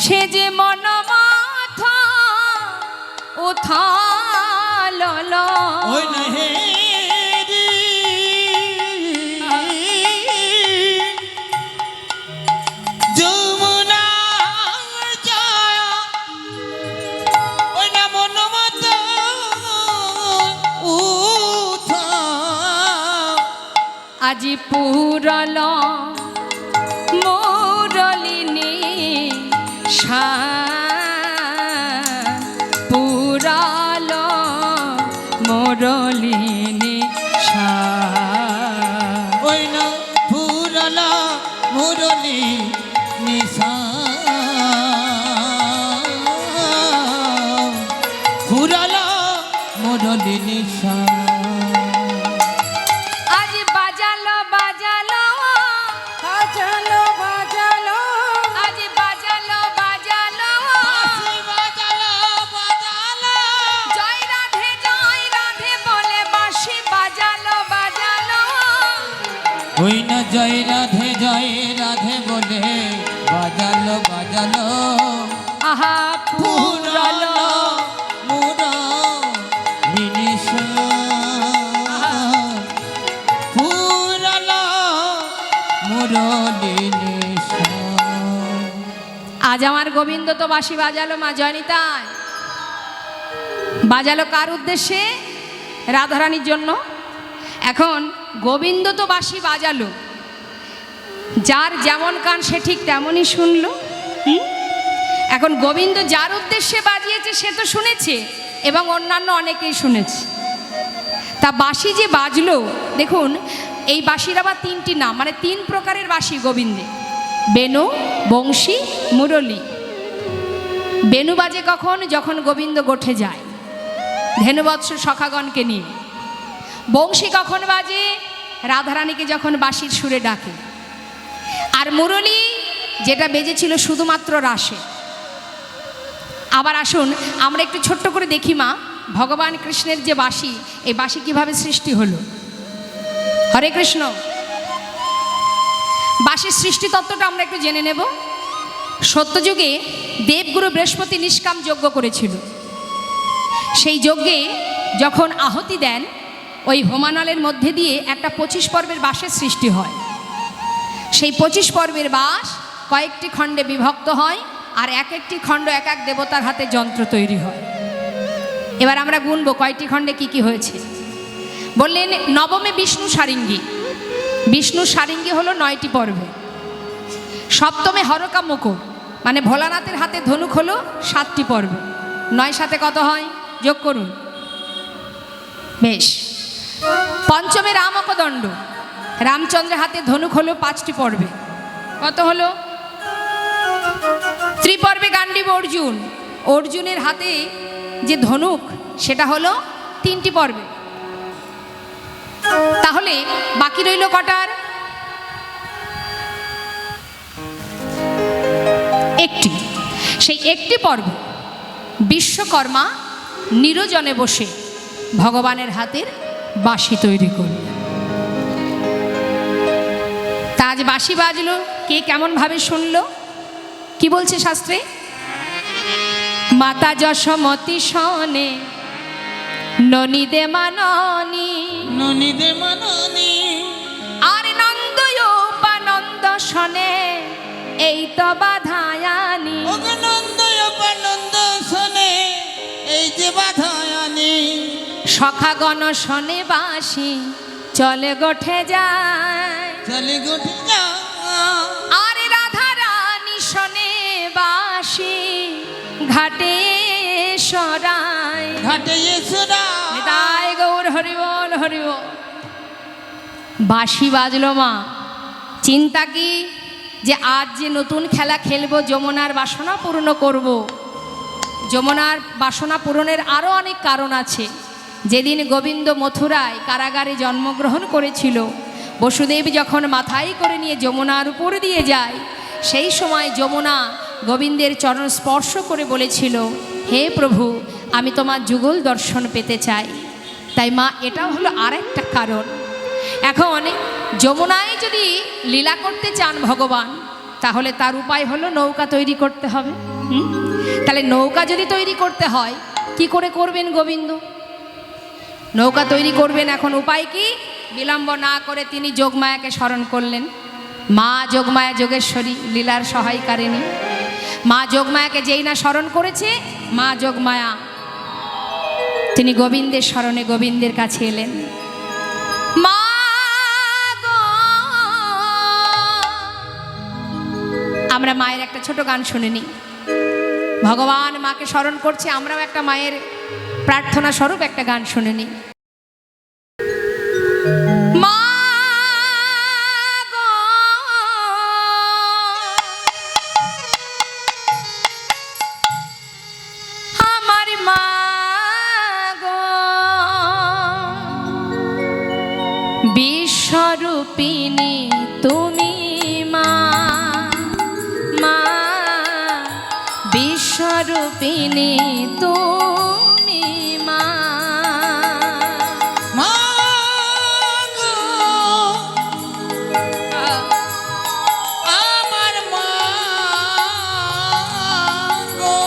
সে যে মনমথ উথাল ওই না হে যমুনা যায় ওই না মনমত উঠা আজি পুরল মুরলিনী পুরাল মুরলিনী ওই না পুরলা মুরলি নিশা পুরলা মুরলি নিশা আজ বাজালো বাজালো বাজালো বাজালো আজ বাজালো বাজালো বাঁশি বাজালো বাজালো জয় রাধে বলে বাঁশি বাজালো বাজালো ওই না জয় রাধে বলে বাজালো বাজালো আহা পুরালো মুরলি নিশা পুরলা মুরলি নিশা আজ আমার গোবিন্দ তো বাঁশি বাজালো মা জয়নিতাই। বাজালো কার উদ্দেশ্যে? রাধারানীর জন্য। এখন গোবিন্দ তো বাঁশি বাজালো, যার যেমন কান সে ঠিক তেমনই শুনলো। এখন গোবিন্দ যার উদ্দেশ্যে বাজিয়েছে সে তো শুনেছে এবং অন্যান্য অনেকেই শুনেছে। তা বাঁশি যে বাজলো, দেখুন এই বাঁশির আবার তিনটি নাম, মানে তিন প্রকারের বাঁশি গোবিন্দে: বেনু, বংশী, মুরলী। বেনু বাজে কখন? যখন গোবিন্দ গোঠে যায় ধেনুবৎস সখাগণকে নিয়ে। বংশী কখন বাজে? রাধারানীকে যখন বাঁশির সুরে ডাকে। আর মুরলী যেটা বেজেছিল শুধুমাত্র রাসে। আবার আসুন আমরা একটু ছোট্ট করে দেখি মা, ভগবান কৃষ্ণের যে বাঁশি, এই বাঁশি কিভাবে সৃষ্টি হলো। হরে কৃষ্ণ। বাঁশির সৃষ্টি তত্ত্বটা আমরা একটু জেনে নেব। সত্যযুগে দেবগুরু বৃহস্পতি নিষ্কাম যজ্ঞ করেছিল। সেই যজ্ঞে যখন আহুতি দেন, ওই হোমানলের মধ্যে দিয়ে একটা 25 পর্বের বাঁশের সৃষ্টি হয়। সেই 25 পর্বের বাঁশ কয়েকটি খণ্ডে বিভক্ত হয়, আর এক একটি খণ্ড এক এক দেবতার হাতে যন্ত্র তৈরি হয়। এবার আমরা গুনবো কয়টি খণ্ডে কি কি হয়েছে। বললেন নবমে বিষ্ণু সারিঙ্গী। বিষ্ণু সারিঙ্গী হলো 9টি পর্বে। সপ্তমে হরকা মুকুট, মানে ভোলানাথের হাতে ধনুক হলো 7টি পর্বে। 9 সাথে কত হয়? যোগ করুন। বেশ। পঞ্চমে রামকদণ্ড, রামচন্দ্রের হাতে ধনুক হলো 5টি পর্বে। কত হলো? ত্রিপর্বে গান্ডীব অর্জুন, অর্জুনের হাতে যে ধনুক সেটা হলো 3টি পর্বে। তাহলে বাকি রইল কটার? একটি। সেই একটি পর্ব বিশ্বকর্মা নিরজনে বসে ভগবানের হাতের বাঁশি তৈরি করল। তা আজ বাঁশি বাজলো, কে কেমনভাবে শুনলো? কি বলছে শাস্ত্রে? মাতা যশোমতি শোনে ননিদে মাননি, ননিদে মাননি। আর নন্দয়োপানন্দ শোনে এই তো বাধায়ানি। নন্দয়োপানন্দ শোনে এই যে বাধায়ানি। সখাগণ শোনে বাঁশি চলে গোঠে যায়, চলে গোঠে যায়। আর রাধারানী শোনে বাঁশি ঘাটে সরায়, ঘাটে সরায়। নিতাই গৌর হরিবল হরিবল। বাঁশি বাজলো মা। চিন্তা কি? যে আজ যে নতুন খেলা খেলবো, যমুনার বাসনা পূর্ণ করব। যমুনার বাসনা পূরণের আরও অনেক কারণ আছে। যেদিন গোবিন্দ মথুরায় কারাগারে জন্মগ্রহণ করেছিল, বসুদেব যখন মাথায় করে নিয়ে যমুনার উপর দিয়ে যায়, সেই সময় যমুনা গোবিন্দের চরণ স্পর্শ করে বলেছিল, হে প্রভু, আমি তোমার যুগল দর্শন পেতে চাই। তাই মা, এটাও হলো আরেকটা কারণ। এখন যমুনায় যদি লীলা করতে চান ভগবান, তাহলে তার উপায় হলো নৌকা তৈরি করতে হবে। তাহলে নৌকা যদি তৈরি করতে হয়, কি করে করবেন গোবিন্দ? নৌকা তৈরি করবেন, এখন উপায় কি? বিলম্ব না করে তিনি যোগমায়াকে স্মরণ করলেন। মা যোগমায়া যোগেশ্বরী, লীলার সহায়কারিণী। মা যোগমায়াকে যেই না স্মরণ করেছে, মা যোগমায়া তিনি গোবিন্দের স্মরণে গোবিন্দের কাছে এলেন। মা গো, আমরা মায়ের একটা ছোট গান শুনে নিই। ভগবান মাকে স্মরণ করছে, আমরাও একটা মায়ের প্রার্থনা স্বরূপ একটা গান শুনে নিই। মা গো, আমার মা গো, বিশ্বরূপিণী তুমি মা, মা বিশ্বরূপিণী তুমি মা। মা গো, আমার মা গো,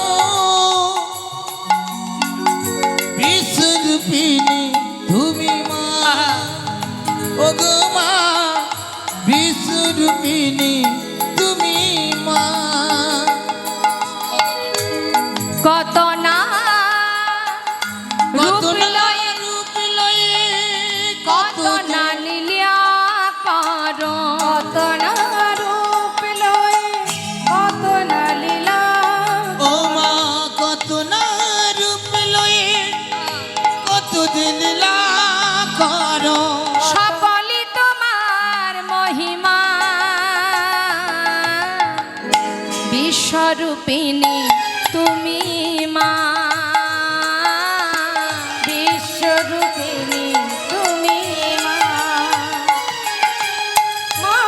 বিশ্বরূপিণী তুমি মা। ও গো মা, বিশ্বরূপিণী তুমি মা। কত না যদি লীলা করো সকলই তোমার মহিমা বিশ্বরূপিণী তুমি মা বিশ্বরূপিণী তুমি মা। মা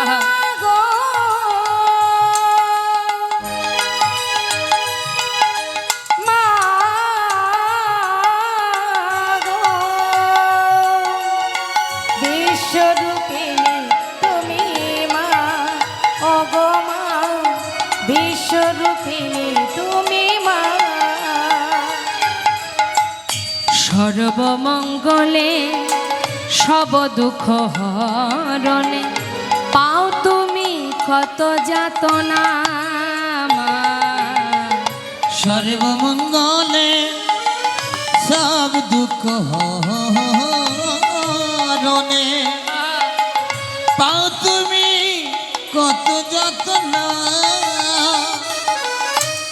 আহা, গো, মা গো, বিশ্বরূপিণী তুমি মা। ওগো মা, বিশ্বরূপিণী তুমি মা। সর্বমঙ্গলে সব দুঃখ হরণে পাও তুমি কত যাতনা মা। সর্বমঙ্গলে সব দুঃখ হরণে পাও তুমি কত যত্না।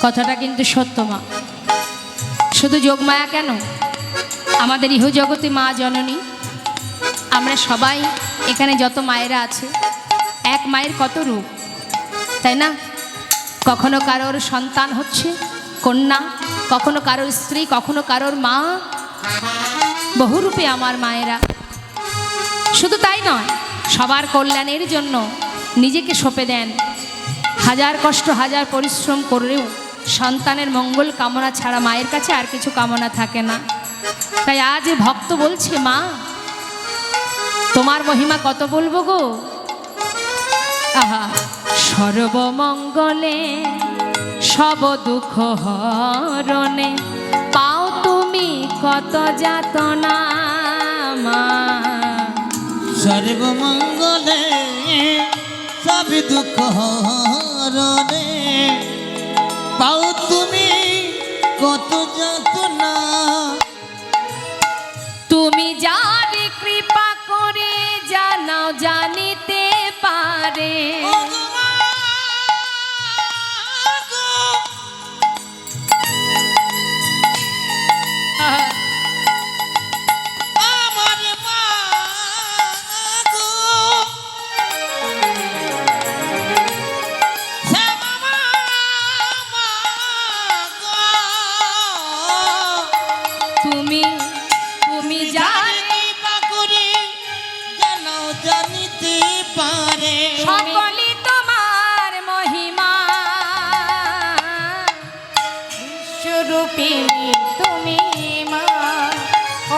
কথাটা কিন্তু সত্য মা। শুধু যোগমায়া কেন, আমাদের ইহজগতে মা জননী, আমরা সবাই এখানে যত মায়েরা আছে এক মায়ের কত রূপ, তাই না? কখনো কারোর সন্তান হচ্ছে কন্যা, কখনো কারোর স্ত্রী, কখনো কারোর মা, বহুরূপে আমার মায়েরা। শুধু তাই নয়, সবার কল্যাণের জন্য নিজেকে সঁপে দেন। হাজার কষ্ট হাজার পরিশ্রম করলেও সন্তানের মঙ্গল কামনা ছাড়া মায়ের কাছে আর কিছু কামনা থাকে না। তাই আজ ভক্ত বলছে, মা তোমার মহিমা কত বলবো গো। আহা, সর্বমঙ্গলে সব দুঃখ হরণে পাও তুমি কত যাতনা মা। সর্বমঙ্গলে সব দুঃখ হরণে পাও তুমি কত যত্না। তুমি যার কৃপা করে জানাও জানিতে পারে, আমার মা গো, শ্যামা মা গো, তুমি তুমি যার কৃপা করে জানাও জানিতে পারে। সকলই তোমার মহিমা বিশ্বরূপিণী তুমি মা।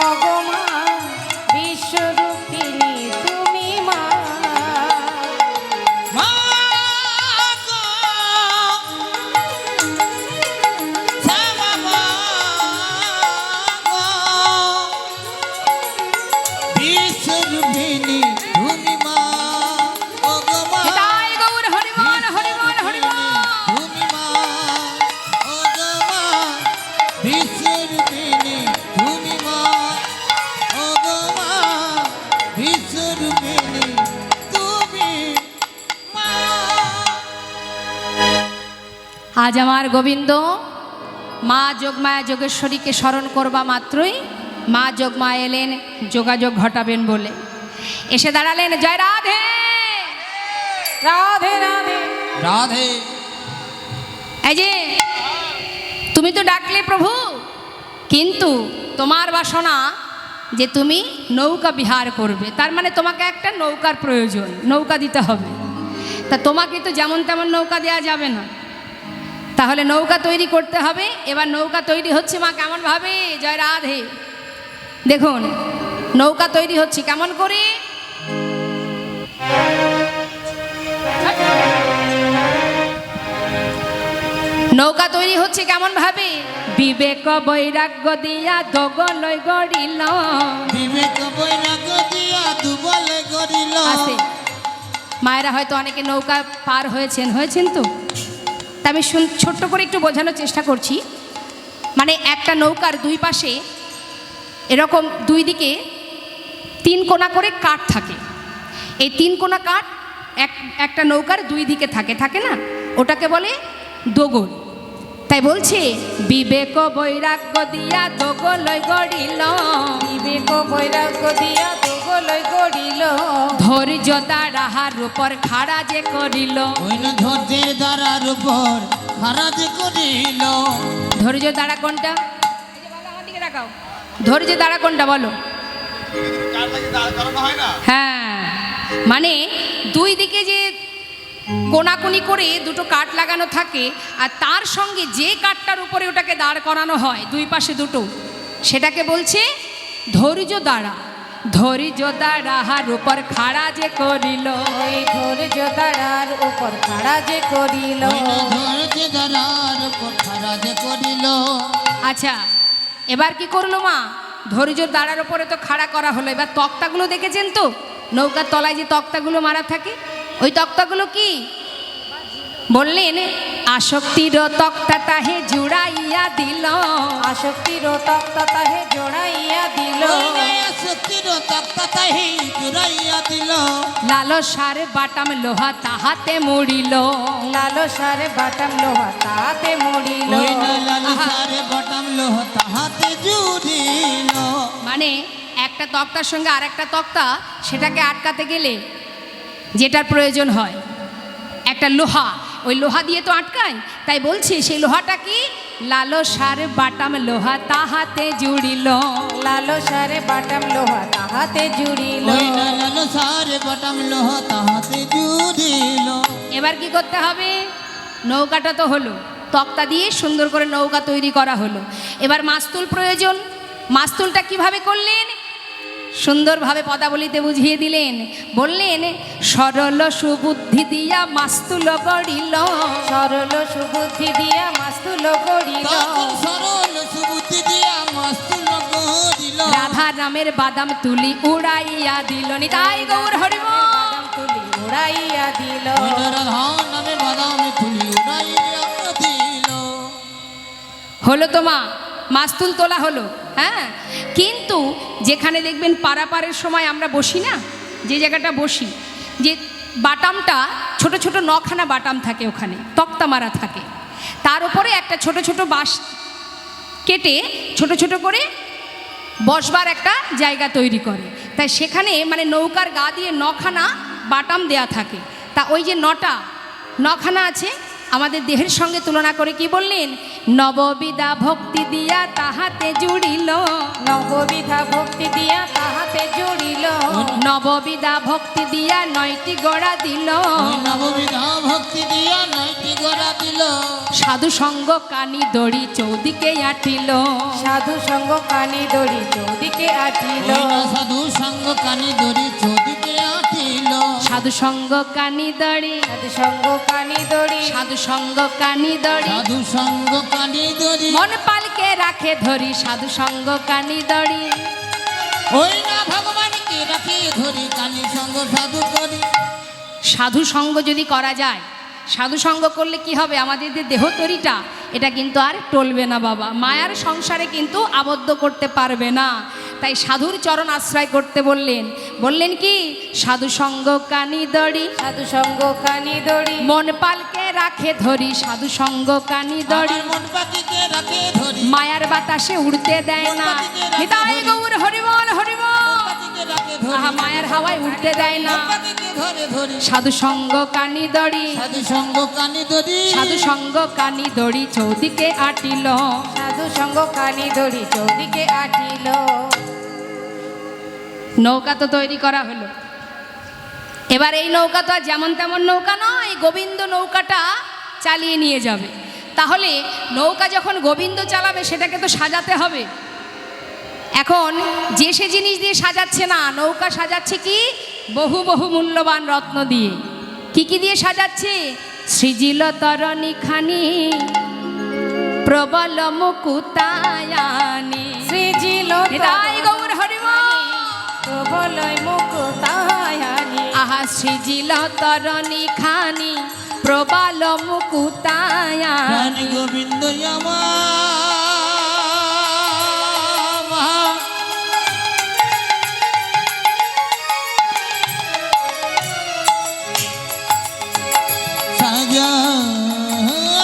ওগো মা, বিশ্বরূপিণী তুমি মা। মা গো, শ্যামা মা গো, বিশ্বরূপিণী তুমি মা। ও গো মা, হৃদয় গৌর হরিবল হরিবল হরিবল। তুমি মা। ও গো মা, বিশ্বরূপিণী তুমি মা। ও গো মা, বিশ্বরূপিণী তুমি মা। আজ আমার গোবিন্দ মা যোগমায়া যোগেশ্বরীকে স্মরণ করবা মাত্রই মা যোগমায়া এলেন যোগাযোগ ঘটাবেন বলে। এসে দাঁড়ালেন, জয় রাধে রাধে রাধে। রাধে। এই যে তুমি তো ডাকলে প্রভু, কিন্তু তোমার বাসনা যে তুমি নৌকা বিহার করবে, তার মানে তোমাকে একটা নৌকার প্রয়োজন, নৌকা দিতে হবে। তা তোমাকে তো যেমন তেমন নৌকা দেওয়া যাবে না, তাহলে নৌকা তৈরি করতে হবে। এবার নৌকা তৈরি হচ্ছে মা কেমন ভাবে, জয় রাধে। দেখুন নৌকা তৈরি হচ্ছে কেমন করে। নৌকা তৈরি হচ্ছে কেমন ভাবে, বিবেক বৈরাগ্য দিয়া দোগলই গড়িল। বিবেক বৈরাগ্য দিয়া দুবলে গড়িল। আছে মায়েরা হয়তো অনেকে নৌকা পার হয়েছেন তো। তা আমি ছোট্ট করে একটু বোঝানোর চেষ্টা করছি। মানে একটা নৌকার দুই পাশে এরকম দুই দিকে তিন কোণা করে কাঠ থাকে। এই তিন কোণা কাঠ একটা নৌকার দুই দিকে থাকে না, ওটাকে বলে দোগল। তাই বলছে বিবেক বৈরাগ্য দিয়া দোগলই গড়িল, বিবেক বৈরাগ্য দিয়া দোগলই গড়িল, ধৈর্য দ্বারাহার উপর খাড়া যে করিল। ওই না ধৈর্যের দ্বারার উপর খাড়া যে করিল। ধৈর্য দ্বারা কোনটা? ধৈর্য দ্বারা কোনটা বলো? হ্যাঁ, মানে দুই দিকে যে কোনাকুনি করে দুটো কাঠ লাগানো থাকে, আর তার সঙ্গে যে কাঠটার উপরে ওটাকে দাঁড় করানো হয় দুই পাশে দুটো, সেটাকে বলছে ধৈর্য দ্বারা। ধৈর্য দ্বারাহার উপর খাড়া যে করিল, ওই ধৈর্য দ্বারার উপর খাড়া যে করিল। ওই না ধৈর্যের দ্বারার উপর খাড়া যে করিল। আচ্ছা, এবার কি করলো মা? ধৈর্যর দ্বারার উপরে তো খাড়া করা হলো, এবার তক্তাগুলো দেখেছেন তো, নৌকার তলায় যে তক্তাগুলো মারা থাকে, ওই তক্তাগুলো কি বললেন? আসক্তির তক্তা তাহে জুড়াইয়া দিল, আসক্তির তক্তা তাহে জোড়াইয়া দিল, ওই না আসক্তির তক্তা তাহি জুড়াইয়া দিল। লালসার বাটাম লোহা তাহাতে মুড়িল। লালসার বাটাম লোহা তাহাতে মরিল। ওই না লালসারে বটাম লোহ তাহাতে জুড়িল। মানে একটা তক্তার সঙ্গে আর একটা তক্তা, সেটাকে আটকাতে গেলে যেটার প্রয়োজন হয় একটা লোহা, ওই লোহা দিয়ে তো আটকায়। তাই বলছি সেই লোহাটা কি? লালসার বাটাম লোহা তাহাতে জুড়িল। লালসারে বাটাম লোহা তাহাতে জুড়িল। ওই না লালসারে বটাম লোহ তাহাতে জুড়িল। এবার কি করতে হবে? নৌকাটা তো হলো, তক্তা দিয়ে সুন্দর করে নৌকা তৈরি করা হলো। এবার মাস্তুল প্রয়োজন। মাস্তুলটা কিভাবে করলেন? সুন্দরভাবে পদাবলিতে বুঝিয়ে দিলেন। বললেন সরল সুবুদ্ধি দিয়া মাস্তুল গড়িল। সরল সুবুদ্ধি দিয়া মাস্তুল গড়িল। তখন সরল সুবুদ্ধি দিয়া মাস্তুল গড়িল। রাধা নামের বাদাম তুলি উড়াইয়া দিল। নিতাই গৌর হরিব। বাদাম তুলি উড়াইয়া দিল। ওই না রাধা নামে বাদাম তুলি উড়াইয়া দিল। হলো তো মা, মাস্তুল তোলা হলো। হ্যাঁ, কিন্তু যেখানে দেখবেন পারাপারের সময় আমরা বসি না, যে জায়গাটা বসি, যে বাটামটা ছোট ছোট নখানা বাটাম থাকে, ওখানে তক্তা মারা থাকে, তার উপরে একটা ছোট ছোট বাঁশ কেটে ছোট ছোট করে বসবার একটা জায়গা তৈরি করে। তাই সেখানে মানে নৌকার গা দিয়ে নখানা বাটাম দেয়া থাকে। তা ওই যে নখানা আছে, আমাদের দেহের সঙ্গে তুলনা করে কি বললেন? নববিধা ভক্তি দিয়া তাহাতে জুড়িল। নববিধা ভক্তি দিয়া তাহাতে জুড়িল। নববিধা ভক্তি দিয়া 9টি গোড়া দিল। ওই নববিধা ভক্তি দিয়া 9টি গোড়া দিল। সাধু সঙ্গ কানি দড়ি চৌদিকে আটিল। সাধু সঙ্গ কানি দড়ি চৌদিকে আটিল। ওই না সাধু সঙ্গ কানি দড়ি চৌদিকে আটিল। সাধু সঙ্গ কানি দড়ি, সাধু সঙ্গ কানি দড়ি। সাধু সঙ্গ কানি দড়ি, সাধু সঙ্গ কানি দড়ি। মন পালকে রাখে ধরি সাধু সঙ্গ কানি দড়ি। ওই না ভগবানকে রাখি ধরি কানি সঙ্গ সাধু করি। সাধু সঙ্গ যদি করা যায়, সাধু সঙ্গ করলে কি হবে? আমাদের যে দেহ তরিটা, এটা কিন্তু আর টলবে না বাবা, মায়ার সংসারে কিন্তু আবদ্ধ করতে পারবে না। তাই সাধুর চরণ আশ্রয় করতে বললেন। বললেন কি? সাধু সঙ্গ কানি দড়ি, সাধু সঙ্গ কানি দড়ি। মন পালকে রাখে ধরি সাধু সঙ্গ কানি দড়ি। আমার মন পাখিকে রাখে ধরি। মায়ার বাতাসে উড়তে দেয় না। নিতাই গৌর হরিবল হরিবল। পাখিকে রাখে ধরি। আহা, মায়ার হাওয়ায় উড়তে দেয় না। মন পাখিকে ধরে ধরি। সাধু সঙ্গ কানি দড়ি, সাধু সঙ্গ কানি দড়ি। সাধু সঙ্গ কানি দড়ি চৌদিকে আটিল। সাধু সঙ্গ কানি দড়ি চৌদিকে আটিল। নৌকা তো তৈরি করা হলো। এবার এই নৌকা তো আর যেমন তেমন নৌকা নয়, গোবিন্দ নৌকাটা চালিয়ে নিয়ে যাবে। তাহলে নৌকা যখন গোবিন্দ চালাবে, সেটাকে তো সাজাতে হবে। এখন যে সে জিনিস দিয়ে সাজাচ্ছে না, নৌকা সাজাচ্ছে কি? বহু বহু মূল্যবান রত্ন দিয়ে। কি কি দিয়ে সাজাচ্ছে? সৃজিল তরণী খানি, প্রবল মুকুতায়ানি। সৃজিল নিতাই গৌর হরিবল। প্রবলয় মুকুতায়ানি। আহা, সৃজিল তরণী খানি, প্রবল মুকুতায়ানি। রানী গোবিন্দ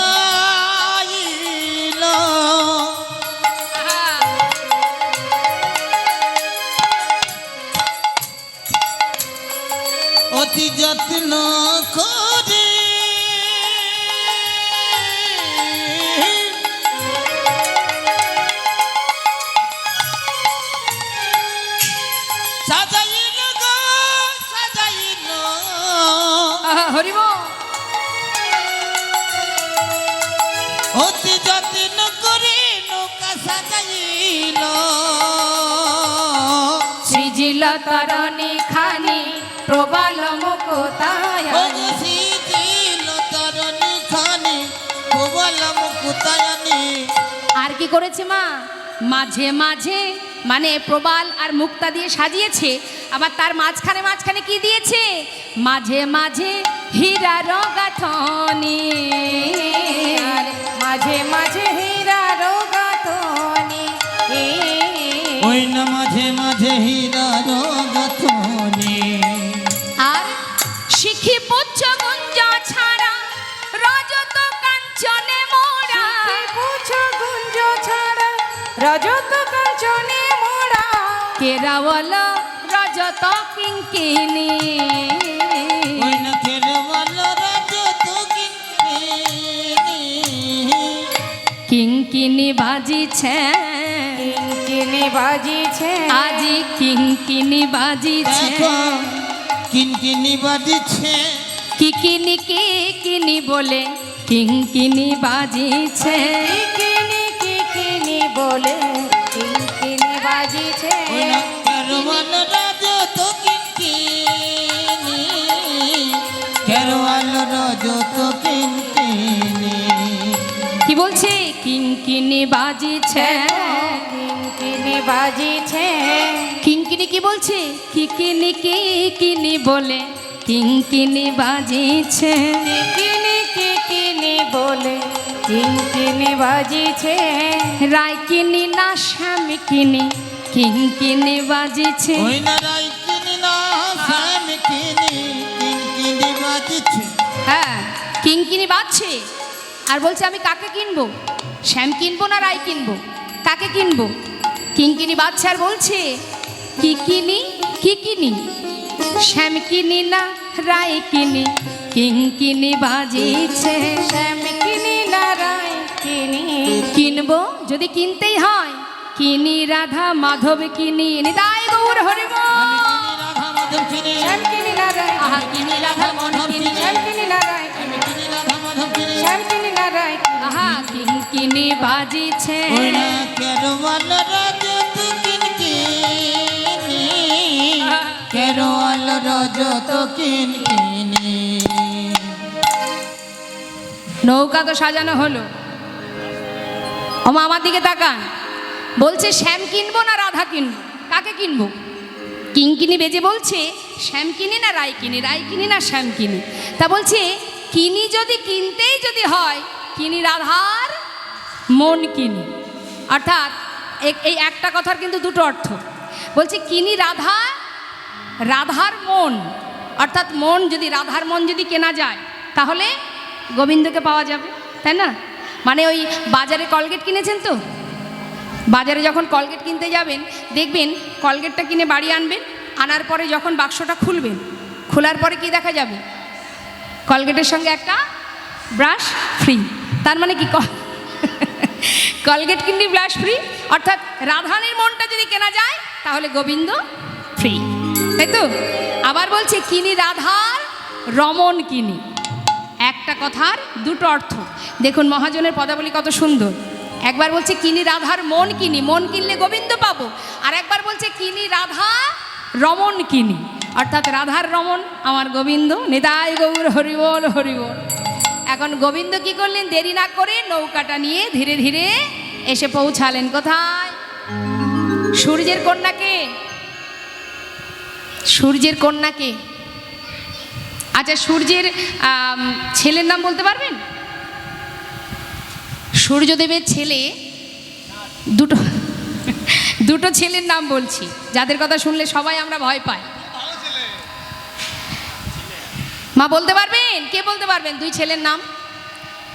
সাজাইল যত্ন করে সাজাইল গো সাজাইল হরিব অতি যত্ন করে নৌকা সাজাইল সৃজিল তরণী খানি প্রবাল মুকুতায় অগসিল তরণী খানি প্রবলম কুতায়নি আর কি করেছে মা মাঝে মাঝে মানে প্রবাল আর মুক্তা দিয়ে সাজিয়েছে আবার তার মাঝখানে মাঝখানে কি দিয়েছে মাঝে মাঝে হীরার গাঁথনি আর মাঝে মাঝে হীরার গাঁথনি ওই না মাঝে মাঝে হীরার গাঁথনি আর শিখি পুচ্ছ গুঞ্জ ছাড়া রজত কাঞ্চনে মোড়া পুছো গুঞ্জ ছাড়া রজত কাঞ্চনে মোড়া কেরাওয়াল রজত কিঙ্কিনি ওই না কেরওয়াল রাজত কিঙ্কিনি কিঙ্কিনি বাজিছে কিঙ্কিনি বাজিছে আজি কিঙ্কিনি বাজিছে দেখো কিনকিনি বাজিছে কিকিনি কিকিনি বলে কিঙ্কিনি বাজিছে কিকিনি বলে কিঙ্কিনি বাজিছে ওই না কেরওয়াল রাজত কিঙ্কিনি কেরওয়াল রাজত কিঙ্কিনি কি বলছে কিঙ্কিনি বাজিছে কিঙ্কিনি বাজিছে কিঙ্কিনি কি বলছে কিকিনি কিকিনি বলে কিঙ্কিনি বাজিছে কিকিনি বলে কিঙ্কিনি বাজিছে রাইকিনি না শ্যামিকিনি কিঙ্কিনি বাজিছে ওই না রাইকিনি না শ্যামকিনি কিনকিনি বাজিছে হ্যাঁ কিঙ্কিনি বাজছে আর বলছে আমি কাকে কিনবো শ্যাম কিনবো না রাই কিনবো কাকে কিনবো কিঙ্কিনি বাজছে আর বলছে কিকিনি কিকিনি শ্যাম কিনি না রাই কিনি কিঙ্কিনি বাজিছে শ্যামকিনি নারায় কিনি কিনবো যদি কিনতেই হয় কিনি রাধা মাধব কিনি নিতাই গৌর হরিব রাধা মাধব কিনি শ্যামকিনি নারায় আহা কিনি রাধা মন কিনি শ্যামকিনি নারায় কিনি রাধা মাধব কিনি শ্যামকিনি নারায় আহা কিঙ্কিনি বাজিছে ওই না কেরওয়াল রাজত কিনকিনি কেরওয়াল রাজত কিনকিনি নৌকা তো সাজানো হলো ওমা আমার দিকে তাকান বলছে শ্যাম কিনবো না রাধা কিনবো কাকে কিনবো কিঙ্কিনি বেজে বলছে শ্যাম কিনি না রাই কিনি না শ্যাম কিনি তা বলছে কিনি যদি কিনতেই যদি হয় কিনি রাধার মন কিনি অর্থাৎ এই একটা কথার কিন্তু দুটো অর্থ বলছে কিনি রাধা রাধার মন অর্থাৎ মন যদি রাধার মন যদি কেনা যায় তাহলে গোবিন্দকে পাওয়া যাবে তাই না মানে ওই বাজারে কলগেট কিনেছেন তো বাজারে যখন কলগেট কিনতে যাবেন দেখবেন কলগেটটা কিনে বাড়ি আনবেন আনার পরে যখন বাক্সটা খুলবেন খোলার পরে কি দেখা যাবে কলগেটের সঙ্গে একটা ব্রাশ ফ্রি তার মানে কি কলগেট কিনলে ব্রাশ ফ্রি অর্থাৎ রাধানের মনটা যদি কেনা যায় তাহলে গোবিন্দ ফ্রি তাই তো আবার বলছে কিনি রাধার রমন কিনি একটা কথার দুটো অর্থ দেখুন মহাজনের পদাবলী কত সুন্দর একবার বলছে কিনি রাধার মন কিনলে গোবিন্দ পাবো আর একবার বলছে কিনি রাধা রমন কিনি অর্থাৎ রাধার রমন আমার গোবিন্দ নিতাই গৌর হরিবল হরিবল এখন গোবিন্দ কি করলেন দেরি না করে নৌকাটা নিয়ে ধীরে ধীরে এসে পৌঁছালেন কোথায় সূর্যের কন্যাকে সূর্যের কন্যাকে আচ্ছা সূর্যের ছেলের নাম বলতে পারবেন সূর্যদেবের ছেলে দুটো ছেলের নাম বলছি যাদের কথা শুনলে সবাই আমরা ভয় পাই মা বলতে পারবেন কে বলতে পারবেন দুই ছেলের নাম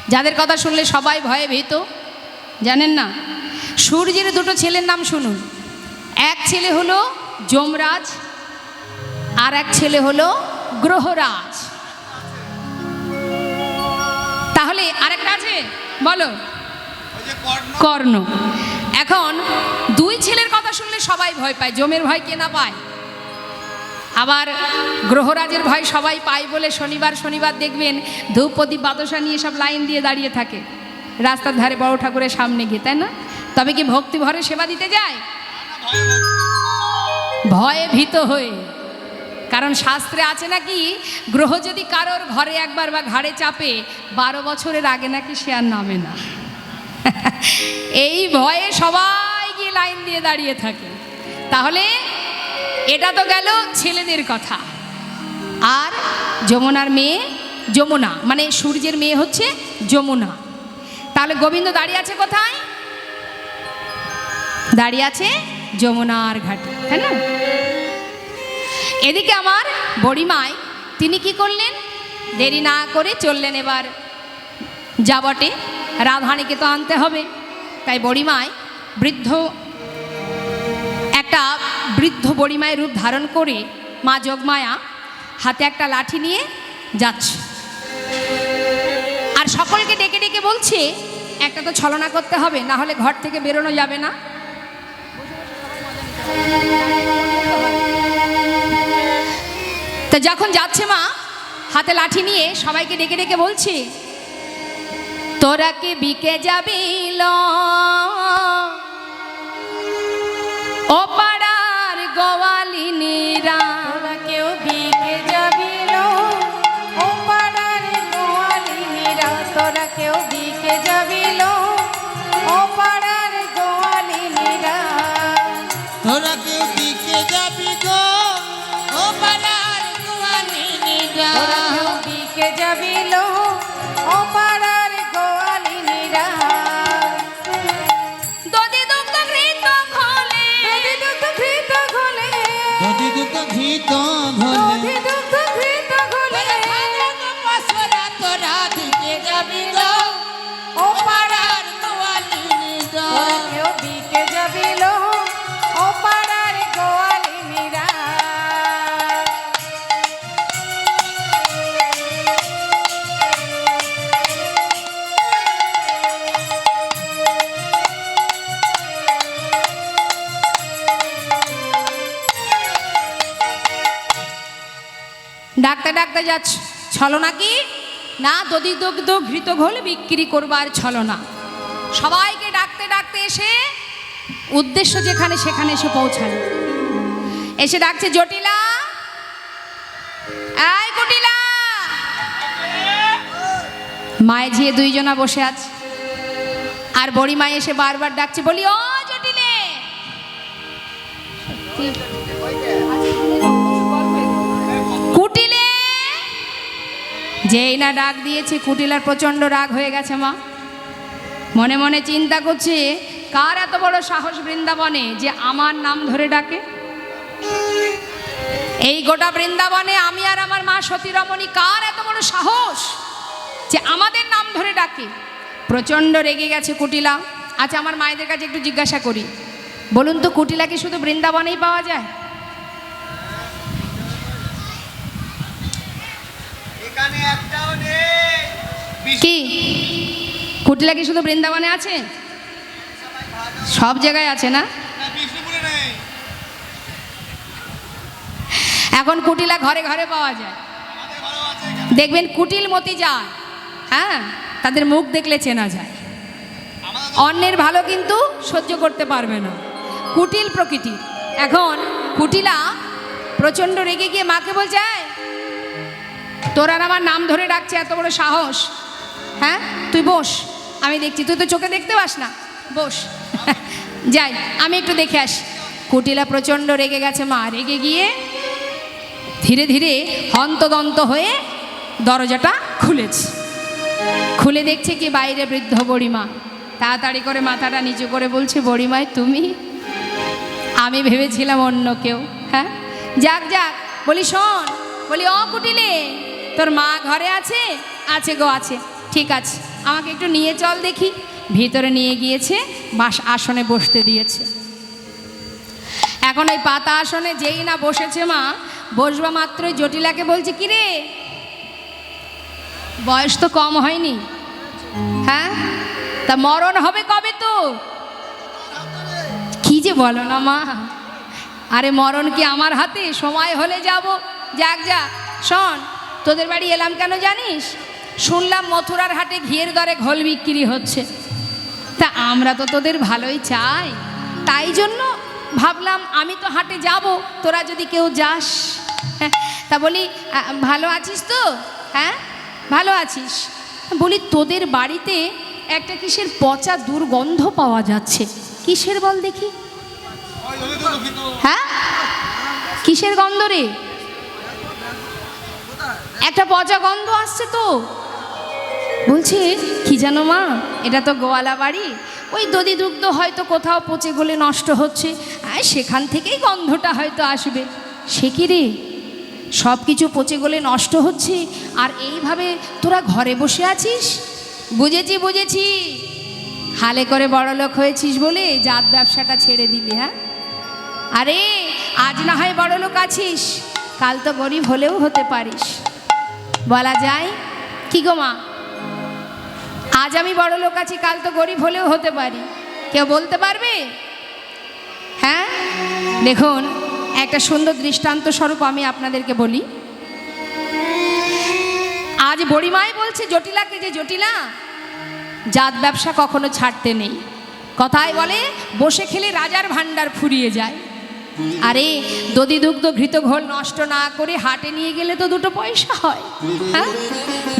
যাদের কথা শুনলে সবাই ভয়ে ভীত জানেন না সূর্যের দুটো ছেলের নাম শুনুন এক ছেলে হলো যমরাজ আর এক ছেলে হলো গ্রহরাজ। তাহলে আরেকটা আছে, বলো। কর্ণ। এখন দুই ছেলের কথা শুনলে সবাই ভয় পায়, যমের ভয় কে না পায়? আবার গ্রহরাজের ভয় সবাই পায় বলে শনিবার শনিবার দেখবেন ধূপ প্রদীপ বাতাসা নিয়ে সব লাইন দিয়ে দাঁড়িয়ে থাকে রাস্তার ধারে বড় ঠাকুরের সামনে গিয়ে, তাই না? তবে কি ভক্তি ভরে সেবা দিতে যায়? ভয়ে ভীত হয়ে। কারণ শাস্ত্রে আছে নাকি গ্রহ যদি কারোর ঘরে একবার বা ঘাড়ে চাপে 12 বছরের আগে নাকি সে আর নামে না। এই ভয়ে সবাই গিয়ে লাইন দিয়ে দাঁড়িয়ে থাকে। তাহলে এটা তো গেল ছেলেদের কথা। আর যমুনার মেয়ে, যমুনা মানে সূর্যের মেয়ে হচ্ছে যমুনা। তাহলে গোবিন্দ দাঁড়িয়ে আছে কোথায়? দাঁড়িয়ে আছে যমুনার ঘাটে, তাই না? এদিকে আমার বড়িমাই তিনি কি করলেন? দেরি না করে চললেন এবার যাবটে, রাধারানীকে তো আনতে হবে। তাই বড়িমাই একটা বৃদ্ধ বড়িমায়ের রূপ ধারণ করে মা যোগমায়া হাতে একটা লাঠি নিয়ে যাচ্ছে। আর সকলকে ডেকে ডেকে বলছে একটা তো ছলনা করতে হবে, না হলে ঘর থেকে বেরোনো যাবে না। তো যখন যাচ্ছে মা হাতে লাঠি নিয়ে সবাইকে ডেকে ডেকে বলছে, তোরা কি বিকে যাবিল ও পাড়ার গোয়ালিনীরা? তোরা কেউ বিকে যাবিল ও পাড়ার গোয়ালিনীরা, তোরা কেউ বিকে যাবিল ও পাড়ার গোয়ালিনীরা। তোরা কেউ দিকে যাবি গো ও পাড়ার গোয়ালিনীরা। তোরা কেউ বিকে যাবিল ও পাড়ার গোয়ালিনীরা। দধি দুগ্ধ ঘৃত ঘোলে, দধি দুগ্ধ ঘৃত ঘোলে, পশরা তোরা দিকে যাবি গো ও পাড়ার গোয়ালিনীরা। তোরা কেউ বিকে যাবিল ও পাড়ার গোয়ালিনীরা। ডাকতে ডাকতে যাচ্ছ, ছলনা কি না? দধি দুগ্ধ ঘৃত ঘোল বিক্রি করবার ছলনা। সবাইকে ডাকতে ডাকতে এসে উদ্দেশ্য যেখানে সেখানে এসে পৌঁছালো। এসে ডাকছে, জটিলা, এই কুটিলা। মায়ে ঝিয়ে দুইজনা বসে আছে, আর বড়ি মাই এসে বারবার ডাকছে, বলি ও জটিলে। কুটিলে যেই না ডাক দিয়েছে, কুটিলার প্রচণ্ড রাগ হয়ে গেছে। মা মনে মনে চিন্তা করছে, কার এত বড় সাহস বৃন্দাবনে যে আমার নাম ধরে ডাকে? এই গোটা বৃন্দাবনে আমি আর আমার মা সতী রমণী, কার এত বড় সাহস যে আমাদের নাম ধরে ডাকে? প্রচণ্ড রেগে গেছে কুটিলা। আচ্ছা, আমার মায়েদের কাছে একটু জিজ্ঞাসা করি, বলুন তো কুটিলা কি শুধু বৃন্দাবনেই পাওয়া যায়? এখানে একটাও নেই। কি কুটিলা কি শুধু বৃন্দাবনে আছে? সব জায়গায় আছে না? বিষ্ণুপুরে নেই। এখন কুটিলা ঘরে ঘরে পাওয়া যায়। দেখবেন কুটিল মতি যায়, হ্যাঁ, তাদের মুখ দেখলে চেনা যায়। অন্যের ভালো কিন্তু সহ্য করতে পারবে না, কুটিল প্রকৃতির। এখন কুটিলা প্রচণ্ড রেগে গিয়ে মাকে বলছে, তোর আর আমার নাম ধরে ডাকছে, এত বড় সাহস? হ্যাঁ, তুই বস, আমি দেখছি, তুই তো চোখে দেখতে পাস না, বস। যাই আমি একটু দেখে আসি। কুটিলা প্রচণ্ড রেগে গেছে। মা রেগে গিয়ে ধীরে ধীরে হন্তদন্ত হয়ে দরজাটা খুলেছে। খুলে দেখছে কি বাইরে বৃদ্ধ বড়িমা। তাড়াতাড়ি করে মাথাটা নিচু করে বলছে, বড়িমাই তুমি? আমি ভেবেছিলাম অন্য কেউ। হ্যাঁ, যাক যাক। বলি শোন, বলি ও কুটিলে, তোর মা ঘরে আছে? আছে গো, আছে। ঠিক আছে, আমাকে একটু নিয়ে চল দেখি। ভিতরে নিয়ে গিয়েছে, আসনে বসতে দিয়েছে। এখন ওই পাতা আসনে যেই না বসেছে মা, বসবা মাত্রই জটিলাকে বলছে কি রে, বয়স তো কম হয়নি, হ্যাঁ তা মরণ হবে কবে তো? কি যে বলো না মা, আরে মরণ কি আমার হাতে? সময় হলে যাব। যাক যা, শোন, তোদের বাড়ি এলাম কেন জানিস? শুনলাম মথুরার হাটে ঘিয়ের দরে ঘোল বিক্রি হচ্ছে, তা আমরা তো তোদের ভালোই চাই, তাই জন্য ভাবলাম আমি তো হাটে যাব, তোরা যদি কেউ যাস। হ্যাঁ, তা বলি ভালো আছিস তো? হ্যাঁ ভালো আছিস। বলি তোদের বাড়িতে একটা কিসের পচা দুর্গন্ধ পাওয়া যাচ্ছে, কিসের বল দেখি? হ্যাঁ কিসের গন্ধ রে? একটা পচা গন্ধ আসছে তো। বলছে কি জানো মা, এটা তো গোয়ালা বাড়ি, ওই দধি দুগ্ধ হয়তো কোথাও পচে গলে নষ্ট হচ্ছে, আর সেখান থেকেই গন্ধটা হয়তো আসবে। সে কি রে, সব কিছু পচে গলে নষ্ট হচ্ছে আর এইভাবে তোরা ঘরে বসে আছিস? বুঝেছি বুঝেছি, হালে করে বড়লোক হয়েছিস বলে জাত ব্যবসাটা ছেড়ে দিলি। হ্যাঁ, আরে আজ না হয় বড়লোক আছিস, কাল তো গরিব হলেও হতে পারিস, বলা যায় কি গো মা? আজ আমি বড়লোক আছি, কাল তো গরিব হলেও হতে পারি, কেউ বলতে পারবে? হ্যাঁ, দেখুন একটা সুন্দর দৃষ্টান্ত স্বরূপ আমি আপনাদেরকে বলি। আজ বড়িমাই বলছে জটিলাকে, যে জটিলা জাত ব্যবসা কখনো ছাড়তে নেই, কথায় বলে বসে খেলে রাজার ভাণ্ডার ফুরিয়ে যায়। আরে দধি দুগ্ধ ঘৃত ঘোল নষ্ট না করে হাটে নিয়ে গেলে তো দুটো পয়সা হয়। হ্যাঁ,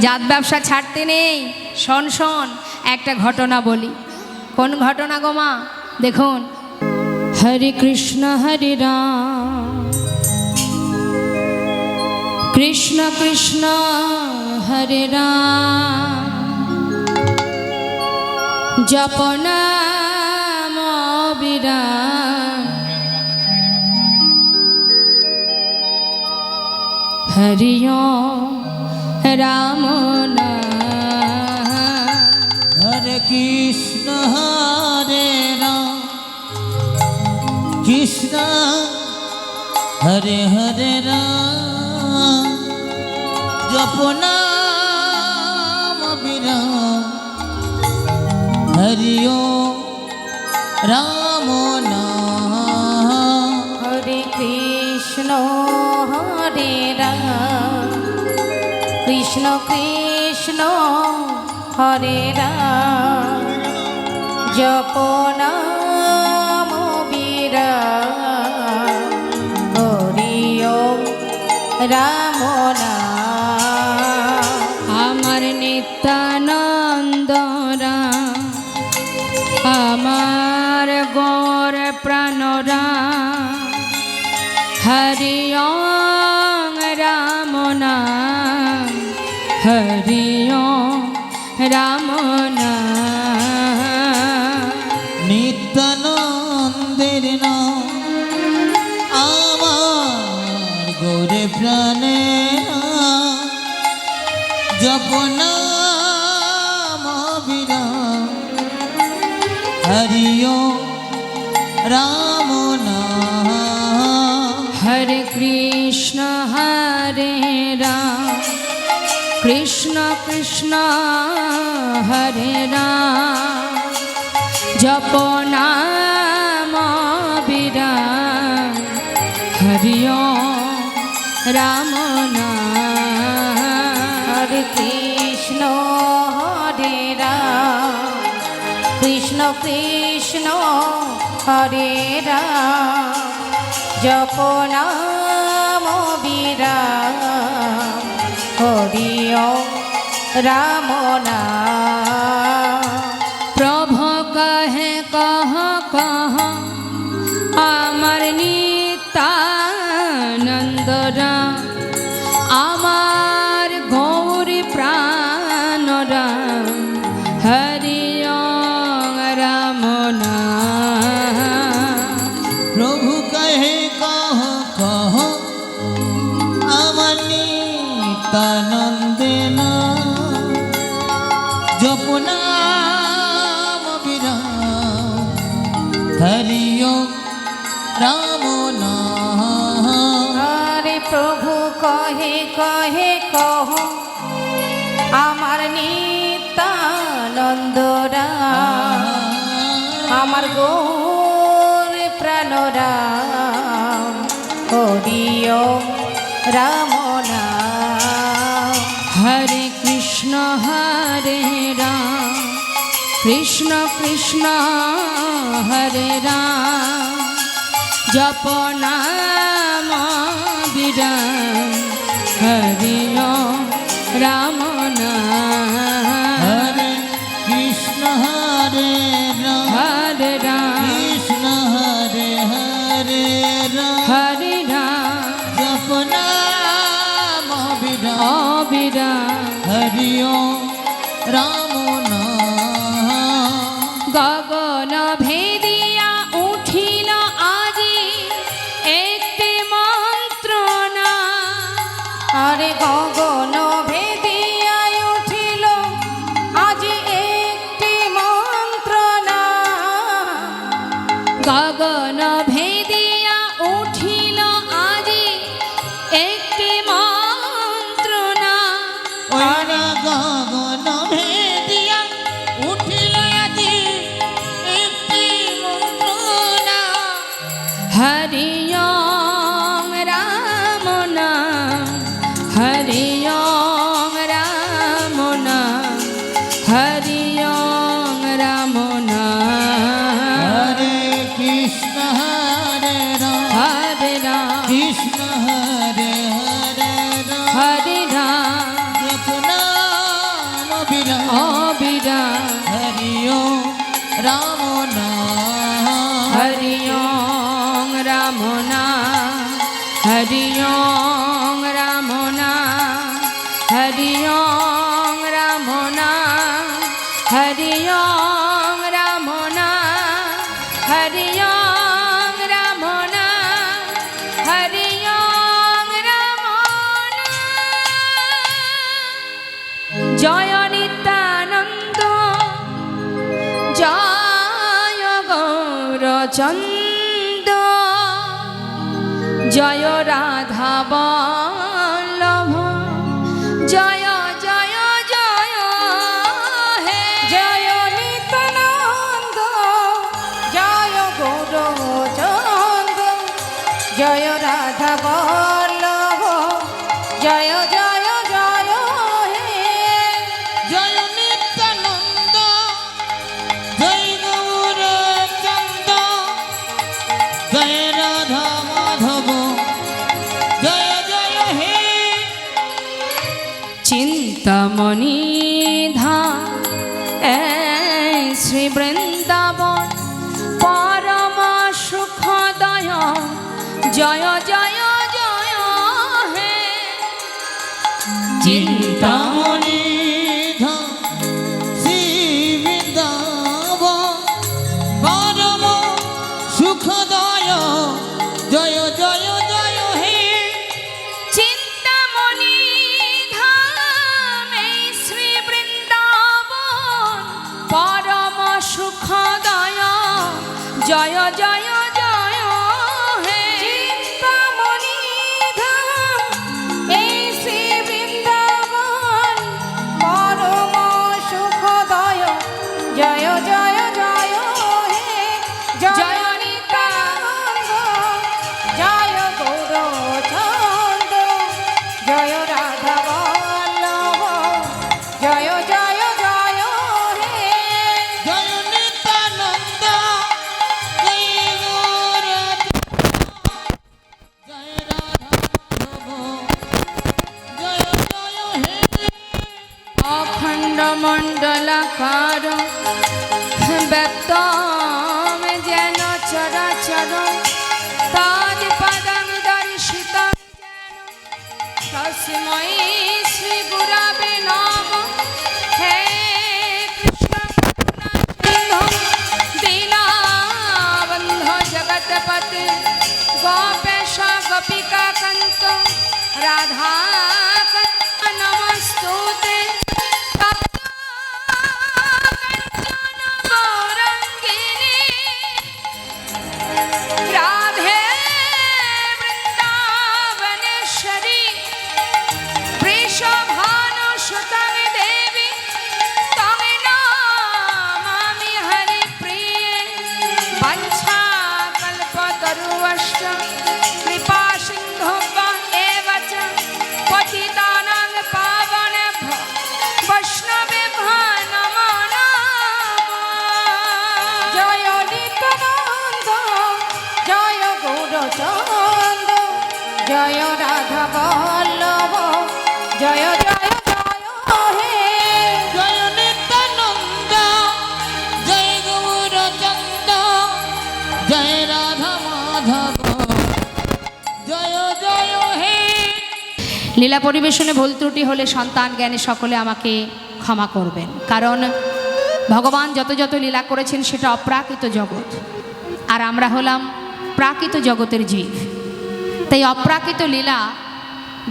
জাত ব্যবসা ছাড়তে নেই। শোন শোন, একটা ঘটনা বলি। কোন ঘটনা গো মা? দেখুন, হরে কৃষ্ণ হরে রাম, কৃষ্ণ কৃষ্ণ হরে রাম, জপ নাম বিরাম, হরি ওম রাম নাম। হরে কৃষ্ণ হরে রাম, কৃষ্ণ হরে হরে রাম, জপ নাম বিরাম, হরি ওম রাম নাম। হরে কৃষ্ণ হরে রাম, কৃষ্ণ কৃষ্ণ হরে রাম, জপ নাম বিরাম, হরি ওম রাম নাম। আমার নিত্যানন্দ রাম, আমার গৌর প্রাণ রাম, হরি ওম রাম নাম, হরি ওম রাম নাম। নিত্যানন্দের নাম আমার গৌরে প্রাণে নাম, জপ নাম বিরাম, হরি ওম রাম নাম। হরে কৃষ্ণ হরে রাম, কৃষ্ণ কৃষ্ণ হরে রাম, জপ নাম বিরাম, হরি ওম রাম নাম। হরে কৃষ্ণ হরে রাম, কৃষ্ণ কৃষ্ণ হরে রাম, জপ নাম বিরাম, হরি ওম রাম নাম। প্রভু কহে কহ কহ আমার নিত্যানন্দ রাম, আমার গৌর প্রাণ রাম, হরি ওম রাম নাম। প্রভু কহে কহ কহ আমার নিত্যানন্দে নাম, জপ নাম বিরাম, হরি ওম রাম নাম। হরে প্রভু কহে কহে কহ আমার নিত্যানন্দরা আমার গৌর প্রাণরা হরিও রাম নাম। হরে কৃষ্ণ রাম কৃষ্ণ কৃষ্ণ হরে রাম জপ নাম বিরাম হরি রাম নাম। হরে কৃষ্ণ হরে রাম হরে রাম কৃষ্ণ হরে হরে রাম হরে রাম জপ নাম বিরাম অবিরাম হরি রাম নাম। গগন ভেদিয়া উঠিল আজি একটি মন্ত্রণা। আরে গগন ভেদিয়া উঠিল আজি একটি মন্ত্রণা। গগন ভেদিয়া উঠিল আজি একটি মন্ত্রণা। ওই না গগন ভেদিয়া উঠিল আজি একটি মন্ত্রণা। হরি রাম নাম হরি রাম নাম হরি রাম নাম। হরে কৃষ্ণ হরে রাম হরে রাম কৃষ্ণ হরে হরে রাম হরে রাম জপ নাম বিরাম অবিরাম হরি রাম নাম। হরি রাম নাম হরি রাম নাম হরি রাম নাম হরি রাম নাম হরি রাম নাম হরি রাম নাম। জয় নিত্যানন্দ জয় গৌরচন্দ জয় রাধা বল্লভ জয় জয় জয় হে। জয় নিত্যানন্দ জয় গৌরচন্দ জয় রাধা বল্লভ জয় জয় জয় হে। জয় নিত্যানন্দ জয় গৌরচন্দ জয় রাধা মাধব জয় জয় হে। চিন্তামণি ধাম শ্রী বৃন্দাবন পরম সুখদয় জয় জয় জয় হে। চিন্তামণি ধাম শ্রী বৃন্দাবন পরম সুখদয় জয় জয় জয় হে। চিন্তামণি ধাম শ্রী বৃন্দাবন পরম সুখদয় জয় জয় জয় হে। চিন্তামণি ধাম শ্রী বৃন্দাবন পরম সুখদয় জয় জয় জয় হে। জয় নিত্যানন্দ জয় গৌরচন্দ জয় রাধা বল্লভ জয় জয় জয় হে। জয় নিত্যানন্দ জয় গৌরচন্দ জয় রাধা মাধব জয় জয় হে। অখণ্ড মণ্ডলাকার ব্যক্তম যেন চরাচর তাজ পদং দর্শিত তস্मै শ্রী গুরবে নমঃ। হে কৃষ্ণ করুণা সিন্ধু দীনবন্ধু জগৎপতে গোপেশ গোপিকা কান্ত রাধা নমস্তুতে। রাধে বৃন্দাবনেশ্বরী চন্দ জয় রাধা বল্লভ জয় জয় জয় হে জয় নিত্যানন্দ জয় গৌরচন্দ জয় রাধা মাধব জয় জয় হে। লীলা পরিবেশনে ভুল ত্রুটি হলে সন্তান জ্ঞানে সকলে আমাকে ক্ষমা করবেন, কারণ ভগবান যত যত লীলা করেছেন সেটা অপ্রাকৃত জগৎ, আর আমরা হলাম প্রাকৃত জগতের জীব। তাই অপ্রাকৃত লীলা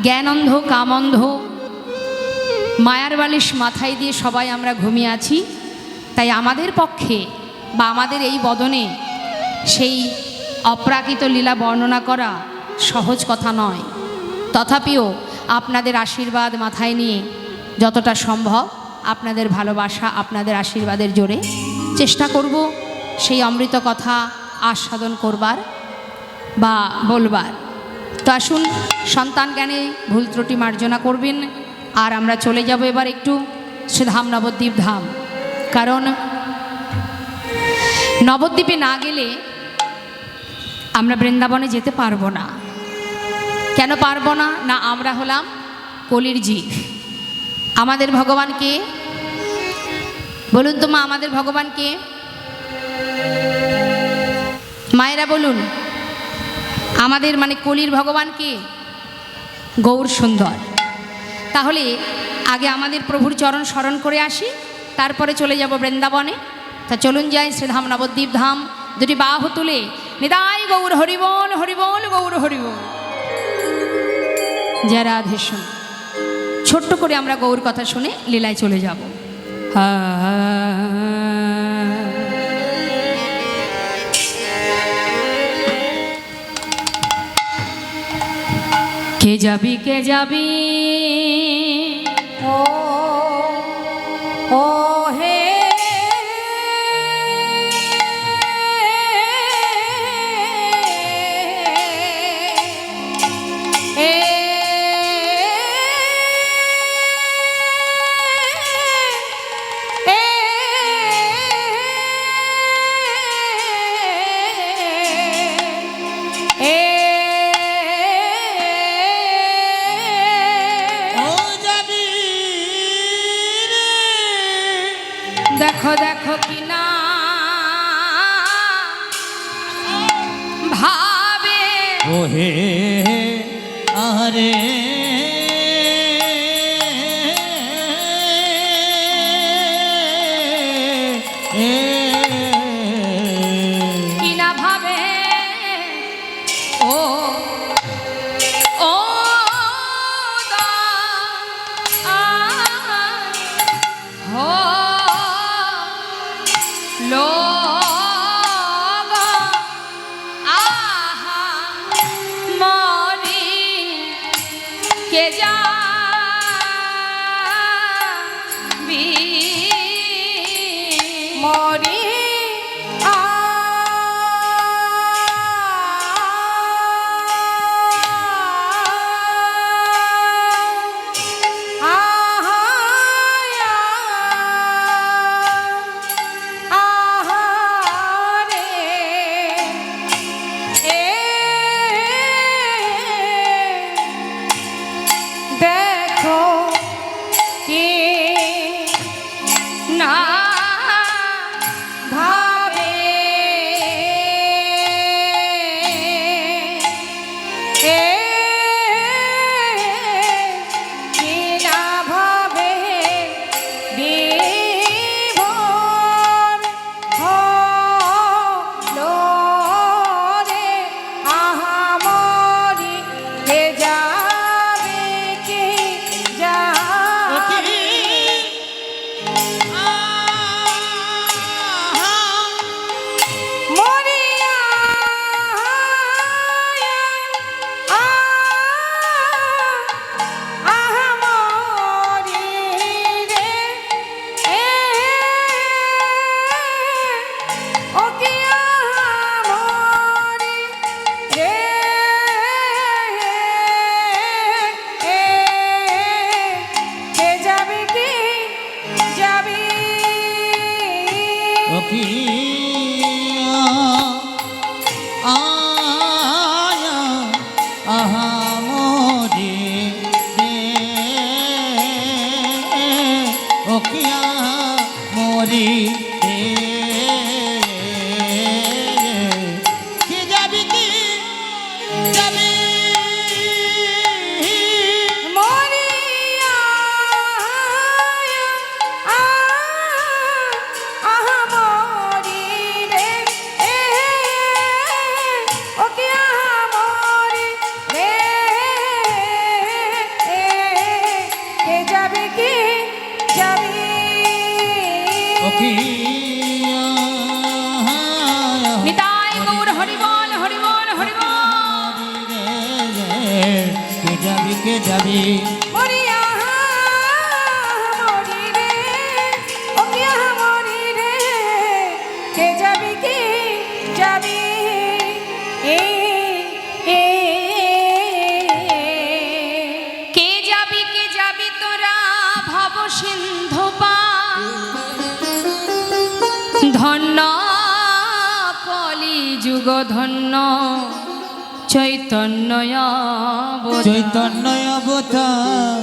জ্ঞানন্ধ কামন্ধ মায়ার বালিশ মাথায় দিয়ে সবাই আমরা ঘুমিয়ে আছি। তাই আমাদের পক্ষে বা আমাদের এই বদনে সেই অপ্রাকৃত লীলা বর্ণনা করা সহজ কথা নয়। তথাপিও আপনাদের আশীর্বাদ মাথায় নিয়ে যতটা সম্ভব আপনাদের ভালোবাসা আপনাদের আশীর্বাদের জোরে চেষ্টা করব সেই অমৃত কথা আস্বাদন করবার বা বলবার। তো আসুন সন্তান জ্ঞানে ভুল ত্রুটি মার্জনা করবেন, আর আমরা চলে যাব এবার একটু শ্রীধাম নবদ্বীপ ধাম। কারণ নবদ্বীপে না গেলে আমরা বৃন্দাবনে যেতে পারবো না। কেন পারবো না? না আমরা হলাম কলির জীব। আমাদের ভগবানকে বলুন তো মা, আমাদের ভগবানকে মায়েরা বলুন, আমাদের মানে কলির ভগবানকে গৌর সুন্দর। তাহলে আগে আমাদের প্রভুর চরণ স্মরণ করে আসি, তারপরে চলে যাব বৃন্দাবনে। তা চলুন যাই শ্রীধাম নবদ্বীপ ধাম। দুটি বাহু তুলে নিতাই গৌর হরিবল হরিবল গৌর হরিবল। জয় রাধেশ্যাম। ছোট্ট করে আমরা গৌর কথা শুনে লীলায় চলে যাব। কে যাবি কে যাবি ও ও হে দেখো দেখো কিনা ভাবে ও হে আরে কিনা ভাবে ও ও দা হো লো আহা মরি কে যাবে মরিয়া মরি রে ও কিয়া মরি রে কে যাবি কে যাবি এ এ কে যাবি তোরা ভব সিন্ধু পার ধন্য কলি যুগ ধন্য চৈতন্য অবতার। চৈতন্য অবতার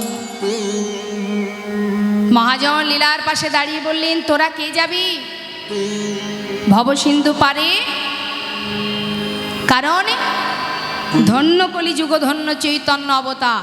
মহাজন লীলার পাশে দাঁড়িয়ে বললেন তোরা কে যাবি ভবসিন্ধু পারে, কারণ ধন্য কলি যুগ ধন্য চৈতন্য অবতার।